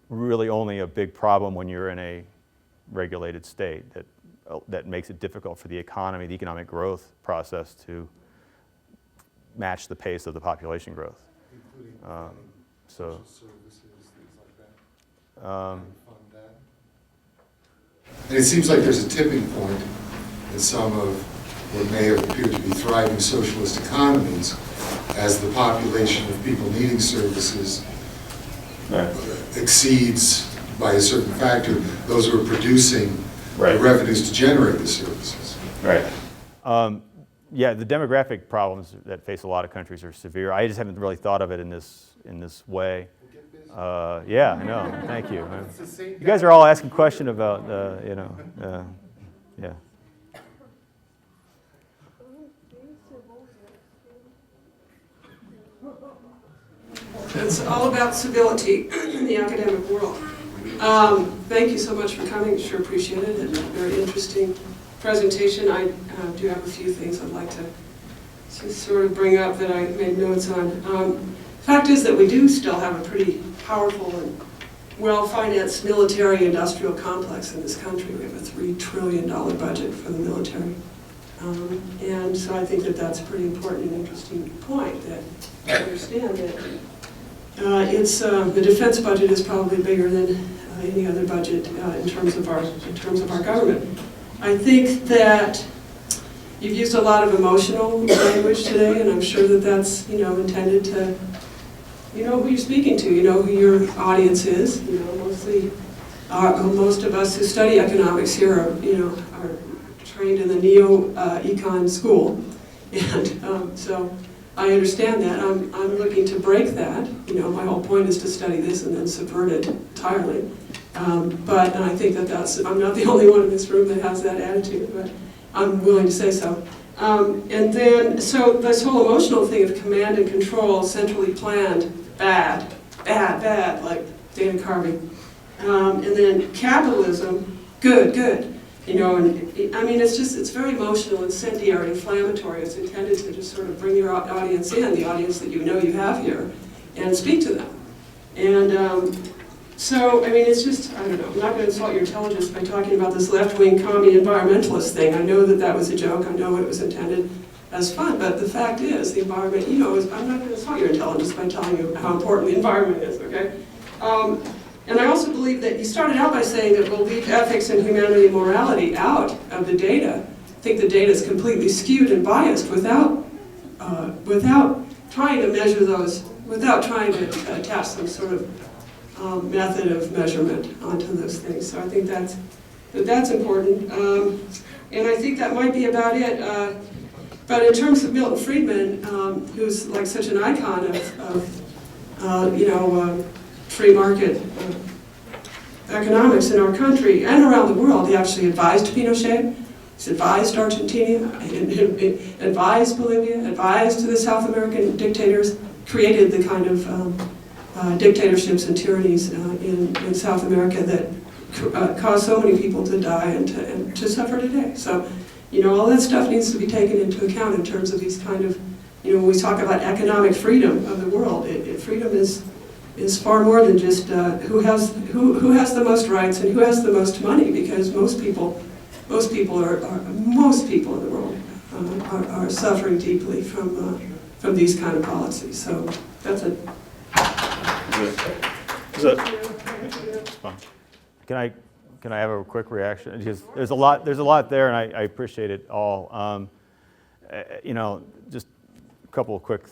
really only a big problem when you're in a regulated state that makes it difficult for the economy, the economic growth process to match the pace of the population growth. Including So. social services, things like that? Fund that? And it seems like there's a tipping point in some of what may have appeared to be thriving socialist economies as the population of people needing services exceeds by a certain factor those who are producing the revenues to generate the services. Right. Yeah, the demographic problems that face a lot of countries are severe. I just haven't really thought of it in this way. Yeah, I know. Thank you. You guys are all asking questions about, yeah. It's all about civility in the academic world. Thank you so much for coming. Sure appreciate it. And a very interesting presentation. I do have a few things I'd like to sort of bring up that I made notes on. Fact is that we do still have a pretty powerful and well-financed military-industrial complex in this country. We have a $3 trillion budget for the military. And so I think that that's a pretty important and interesting point, that I understand that the defense budget is probably bigger than any other budget in terms of our government. I think that you've used a lot of emotional language today, and I'm sure that that's intended to who you're speaking to, who your audience is. Mostly most of us who study economics here are trained in the neo-econ school, and so I understand that. I'm looking to break that. You know, my whole point is to study this and then subvert it entirely. But and I think that I'm not the only one in this room that has that attitude, but I'm willing to say so. And then, so this whole emotional thing of command and control, centrally planned, bad, like Dana Carvey. And then capitalism, good. You know, and I mean, it's very emotional, incendiary, inflammatory. It's intended to just sort of bring your audience in, the audience that you know you have here, and speak to them. And so, I mean, it's just, I don't know, I'm not going to insult your intelligence by talking about this left-wing commie environmentalist thing. I know that was a joke. I know it was intended as fun, but the fact is, the environment, you know, I'm not going to insult your intelligence by telling you how important the environment is, okay? And I also believe that you started out by saying that we'll leave ethics and humanity and morality out of the data. I think the data is completely skewed and biased without trying to measure those, without trying to attach some sort of method of measurement onto those things. So I think that's important. And I think that might be about it. But in terms of Milton Friedman, who's like such an icon of free market economics in our country and around the world. He actually advised Pinochet, he's advised Argentina, advised Bolivia, advised the South American dictators, created the kind of dictatorships and tyrannies in South America that caused so many people to die and to suffer today. So, you know, all that stuff needs to be taken into account in terms of these kind of, you know, when we talk about economic freedom of the world, freedom is far more than just who has the most rights and who has the most money, because most people in the world are suffering deeply from these kind of policies. So that's it. Can I have a quick reaction? Because there's a lot there, and I appreciate it all. You know, just a couple of quick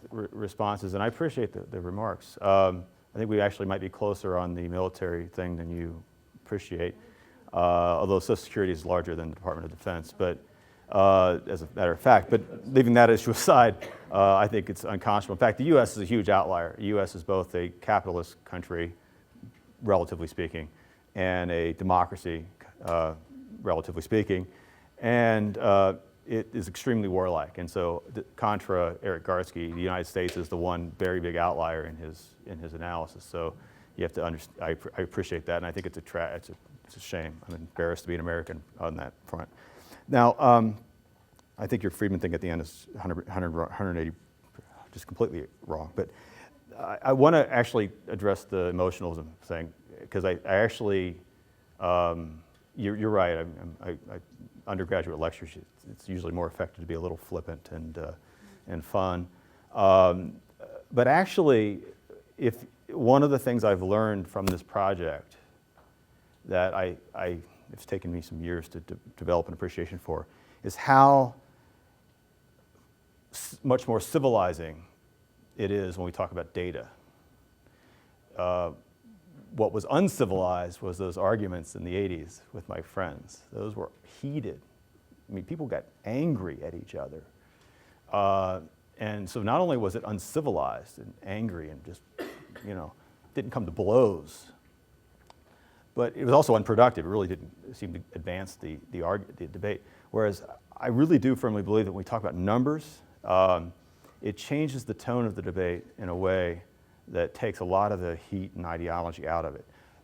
responses, and I appreciate the remarks. I think we actually might be closer on the military thing than you appreciate, although Social Security is larger than the Department of Defense. But as a matter of fact, but leaving that issue aside, I think it's unconscionable. In fact, the U.S. is a huge outlier. The U.S. is both a capitalist country, relatively speaking, and a democracy, relatively speaking, and it is extremely warlike. And so, contra Eric Gartsky, the United States is the one very big outlier in his analysis. So you have to understand. I appreciate that, and I think it's a shame. I'm embarrassed to be an American on that front. Now, I think your Friedman thing at the end is 180, just completely wrong. But I want to actually address the emotionalism thing, because I actually, you're right. I undergraduate lectures, it's usually more effective to be a little flippant and fun. But actually, if one of the things I've learned from this project that it's taken me some years to develop an appreciation for, is how much more civilizing it is when we talk about data. What was uncivilized was those arguments in the 80s with my friends. Those were heated. I mean, people got angry at each other. And so not only was it uncivilized and angry and just, you know, didn't come to blows, but it was also unproductive. It really didn't seem to advance the debate. Whereas I really do firmly believe that when we talk about numbers, it changes the tone of the debate in a way that takes a lot of the heat and ideology out of it.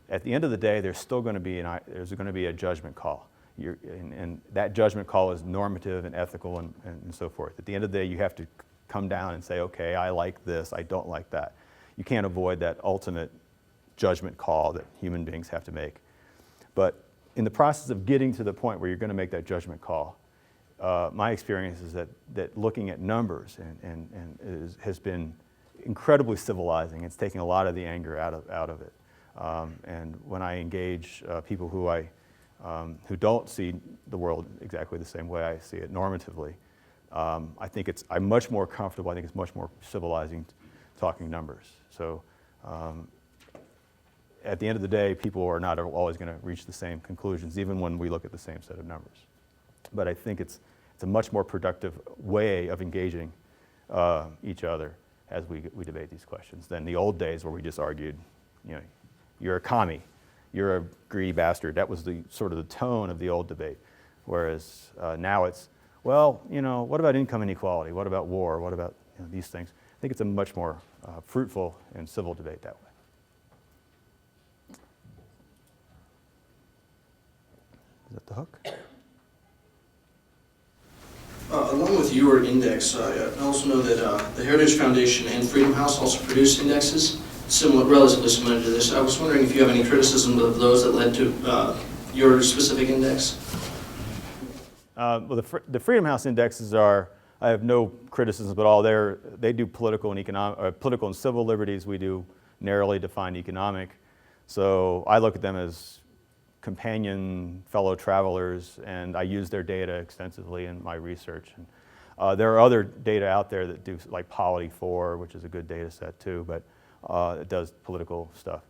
At the end of the day, there's still going to be a judgment call. And that judgment call is normative and ethical and so forth. At the end of the day, you have to come down and say, okay, I like this, I don't like that. You can't avoid that ultimate judgment call that human beings have to make. But in the process of getting to the point where you're going to make that judgment call, my experience is that looking at numbers has been incredibly civilizing. It's taking a lot of the anger out of it. And when I engage people who don't see the world exactly the same way I see it normatively, I think I'm much more comfortable. I think it's much more civilizing talking numbers. So at the end of the day, people are not always going to reach the same conclusions, even when we look at the same set of numbers. But I think it's a much more productive way of engaging each other as we debate these questions than the old days where we just argued, you're a commie, you're a greedy bastard. That was the sort of the tone of the old debate. Whereas now it's, well, what about income inequality? What about war? What about these things? I think it's a much more fruitful and civil debate that way. Is that the hook? Along with your index, I also know that the Heritage Foundation and Freedom House also produce indexes, relatively similar to this. I was wondering if you have any criticism of those that led to your specific index? Well, the Freedom House indexes I have no criticism at all. They do political and civil liberties. We do narrowly defined economic. So I look at them as companion fellow travelers, and I use their data extensively in my research. And, there are other data out there that do, like Polity 4, which is a good data set too, but it does political stuff.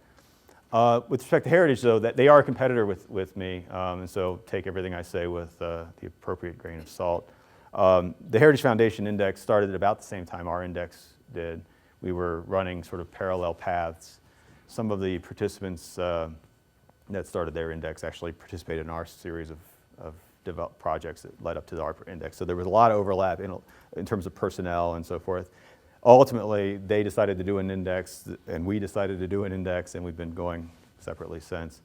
With respect to Heritage, though, that they are a competitor with me, and so take everything I say with the appropriate grain of salt. The Heritage Foundation Index started at about the same time our index did. We were running sort of parallel paths. Some of the participants that started their index actually participated in our series of developed projects that led up to our index. So there was a lot of overlap in terms of personnel and so forth. Ultimately, they decided to do an index, and we decided to do an index, and we've been going separately since.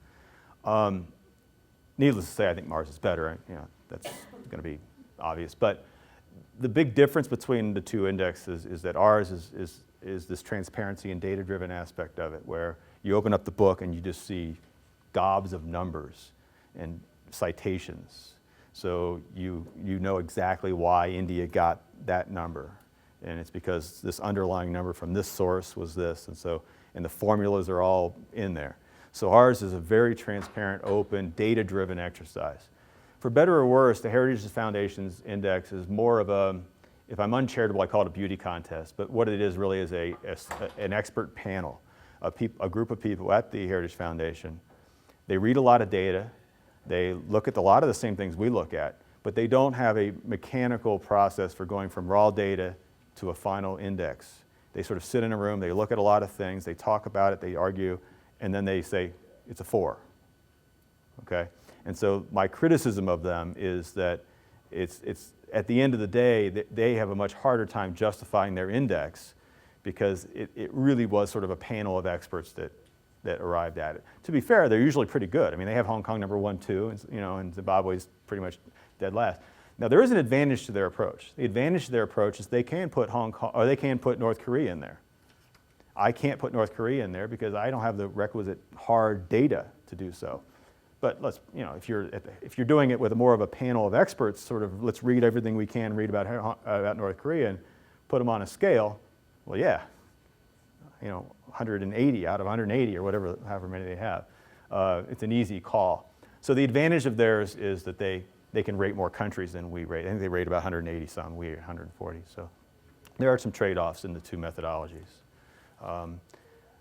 Needless to say, I think Mars is better. That's going to be obvious. But the big difference between the two indexes is that ours is this transparency and data-driven aspect of it, where you open up the book and you just see gobs of numbers and citations. So you know exactly why India got that number. And it's because this underlying number from this source was this, and the formulas are all in there. So ours is a very transparent, open, data-driven exercise. For better or worse, the Heritage Foundation's index is more of a, if I'm uncharitable, I call it a beauty contest, but what it is really is an expert panel, a group of people at the Heritage Foundation. They read a lot of data, they look at a lot of the same things we look at, but they don't have a mechanical process for going from raw data to a final index. They sort of sit in a room, they look at a lot of things, they talk about it, they argue, and then they say, it's a 4, okay? And so my criticism of them is that it's at the end of the day, they have a much harder time justifying their index because it really was sort of a panel of experts that arrived at it. To be fair, they're usually pretty good. I mean, they have Hong Kong number 1, 2, and Zimbabwe's pretty much dead last. Now, there is an advantage to their approach. The advantage to their approach is they can put Hong Kong, or they can put North Korea in there. I can't put North Korea in there because I don't have the requisite hard data to do so. But if you're doing it with more of a panel of experts, sort of let's read everything we can read about North Korea and put them on a scale. Well, yeah, 180 out of 180 or however many they have. It's an easy call. So the advantage of theirs is that they can rate more countries than we rate. I think they rate about 180 some, we 140. So there are some trade-offs in the two methodologies.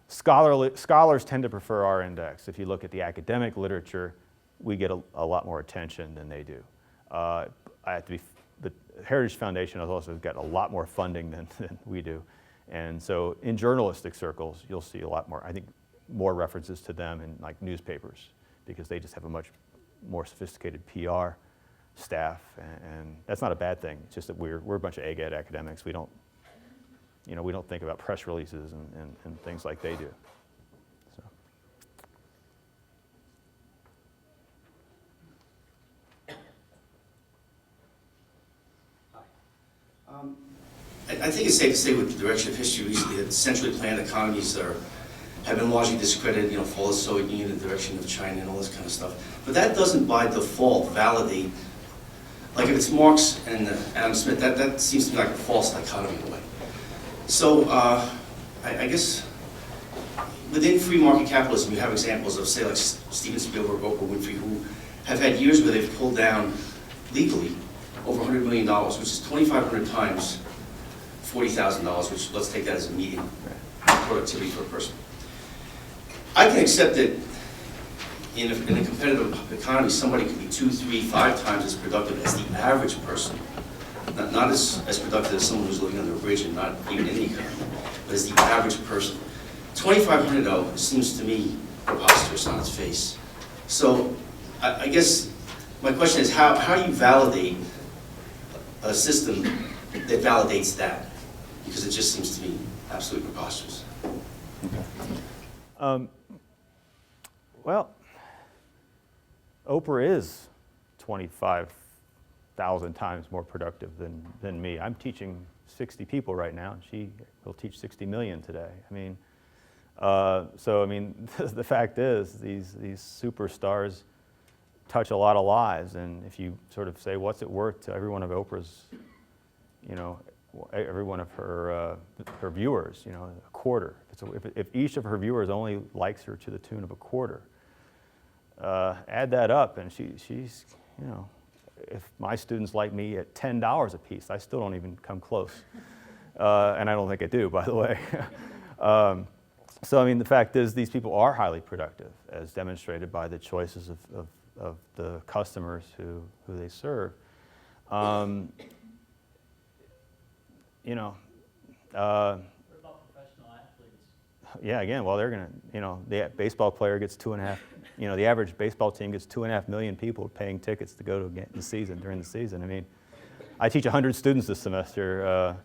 Scholars tend to prefer our index. If you look at the academic literature, we get a lot more attention than they do. The Heritage Foundation has also got a lot more funding than we do. And so in journalistic circles, you'll see a lot more, I think, more references to them in like newspapers because they just have a much more sophisticated PR staff, and that's not a bad thing. It's just that we're a bunch of egg-head academics. We don't think about press releases and things like they do. So. I think it's safe to say with the direction of history, recently that centrally planned economies have been largely discredited, follow the Soviet Union in the direction of China and all this kind of stuff. But that doesn't by default validate, like if it's Marx and Adam Smith, that seems to be like a false dichotomy in a way. So I guess within free market capitalism, you have examples of, say, like Steven Spielberg, Oprah Winfrey, who have had years where they've pulled down legally over $100 million, which is 2,500 times $40,000, which let's take that as a median productivity for a person. I can accept that in a competitive economy, somebody can be 2, 3, 5 times as productive as the average person. not as productive as someone who's living under a bridge and not even in the economy, but as the average person. $2,500 though seems to me preposterous on its face. So I guess my question is, how do you validate a system that validates that? Because it just seems to me absolutely preposterous. Well, Oprah is 25,000 times more productive than me. I'm teaching 60 people right now, and she will teach 60 million today. I mean, the fact is, these superstars touch a lot of lives, and if you sort of say, what's it worth to every one of Oprah's, every one of her viewers, a quarter. If each of her viewers only likes her to the tune of a quarter, add that up, and she's, if my students like me at $10 a piece, I still don't even come close. And I don't think I do, by the way. So, the fact is, these people are highly productive, as demonstrated by the choices of the customers who they serve. What about professional athletes? Yeah, again, well, they're going to, the baseball player gets 2.5, the average baseball team gets 2.5 million people paying tickets to go to the season, during the season. I teach 100 students this semester,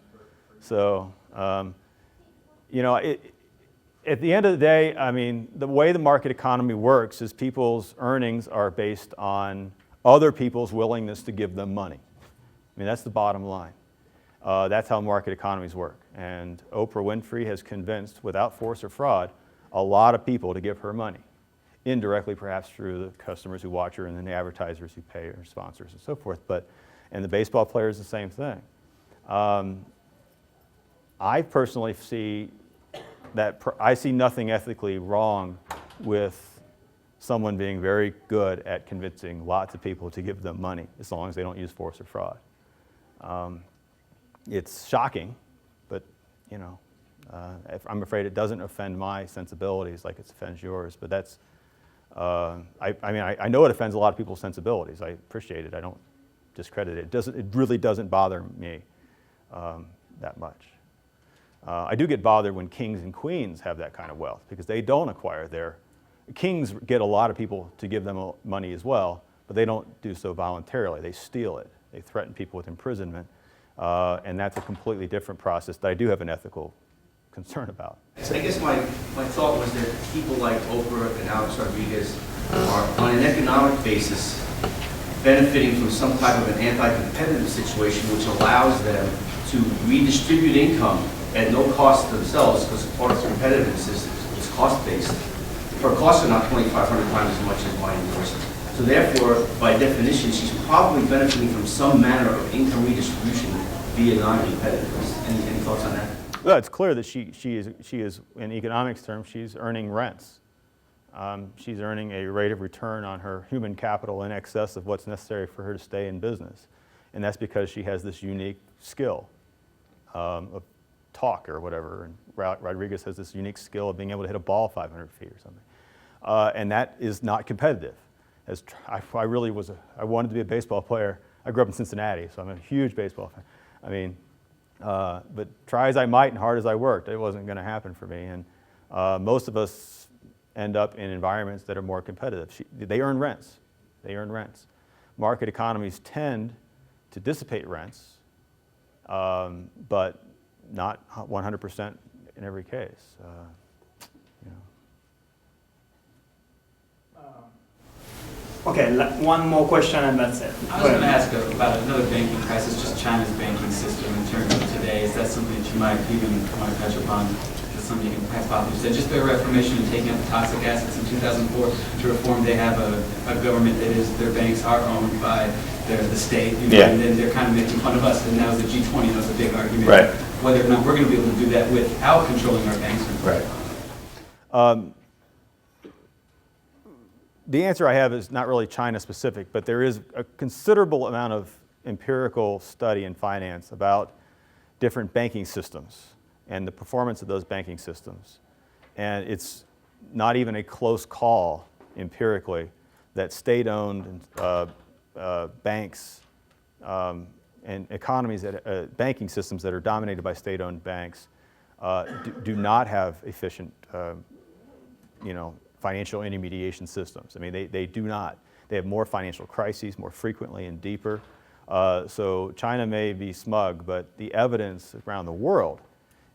at the end of the day, the way the market economy works is people's earnings are based on other people's willingness to give them money. That's the bottom line. That's how market economies work. And Oprah Winfrey has convinced, without force or fraud, a lot of people to give her money, indirectly perhaps through the customers who watch her and then the advertisers who pay her, sponsors and so forth. And the baseball player is the same thing. I personally see I see nothing ethically wrong with someone being very good at convincing lots of people to give them money, as long as they don't use force or fraud. It's shocking, but I'm afraid it doesn't offend my sensibilities like it offends yours. But that's, I know it offends a lot of people's sensibilities. I appreciate it. I don't discredit it. It really doesn't bother me that much. I do get bothered when kings and queens have that kind of wealth, because they don't acquire kings get a lot of people to give them money as well, but they don't do so voluntarily. They steal it. They threaten people with imprisonment, and that's a completely different process that I do have an ethical concern about. So I guess my thought was that people like Oprah and Alex Rodriguez are, on an economic basis, benefiting from some type of an anti-competitive situation which allows them to redistribute income at no cost to themselves, because part of the competitive system is cost-based. Her costs are not 2,500 times as much as my endorsement. So therefore, by definition, she's probably benefiting from some manner of income redistribution via non-competitive. Any thoughts on that? Well, it's clear that she is, in economics terms, she's earning rents. She's earning a rate of return on her human capital in excess of what's necessary for her to stay in business. And that's because she has this unique skill of talk or whatever. And Rodriguez has this unique skill of being able to hit a ball 500 feet or something. And that is not competitive. I wanted to be a baseball player. I grew up in Cincinnati, so I'm a huge baseball fan. But try as I might and hard as I worked, it wasn't going to happen for me. And most of us end up in environments that are more competitive. They earn rents. They earn rents. Market economies tend to dissipate rents, but not 100% in every case. Okay, one more question and that's it. I was going to ask about another banking crisis, just China's banking system in terms of today. Is that something that you might even want to touch upon? Is that something you can pass off? You said just their reformation and taking out the toxic assets in 2004 to reform. They have a government that is, their banks are owned by the state, and then they're kind of making fun of us. And now the G20, that's a big argument. Right. Whether or not we're going to be able to do that without controlling our banks. Right. The answer I have is not really China specific, but there is a considerable amount of empirical study in finance about different banking systems and the performance of those banking systems. And it's not even a close call empirically that state-owned banks and economies, banking systems that are dominated by state-owned banks do not have efficient, financial intermediation systems. I mean, they do not. They have more financial crises more frequently and deeper. So China may be smug, but the evidence around the world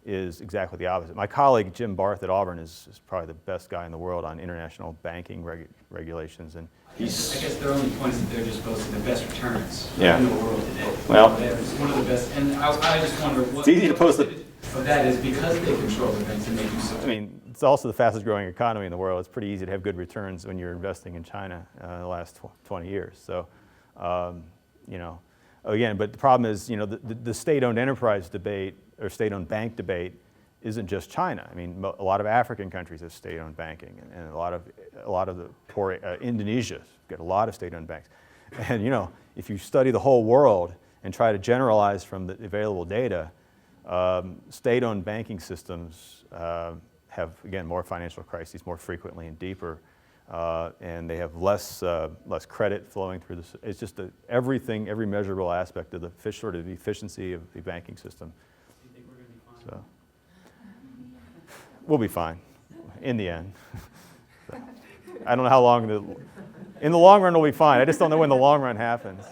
is exactly the opposite. My colleague Jim Barth at Auburn is probably the best guy in the world on international banking regulations, and I guess their only point is that they're just boasting the best returns Yeah. in the world today. Well, It's one of the best, and I just wonder what. It's easy to post it. But that is because they control the banks and they do so. I mean, it's also the fastest growing economy in the world. It's pretty easy to have good returns when you're investing in China the last 20 years. So, again, but the problem is, the state-owned enterprise debate or state-owned bank debate isn't just China. I mean, a lot of African countries have state-owned banking, and a lot of the poor Indonesia's got a lot of state-owned banks. And if you study the whole world and try to generalize from the available data, state-owned banking systems have, again, more financial crises more frequently and deeper, and they have less credit flowing through this. It's just every measurable aspect of the efficiency of the banking system. Do you think we're going to be fine? So, we'll be fine in the end. I don't know how long in the long run we'll be fine. I just don't know when the long run happens.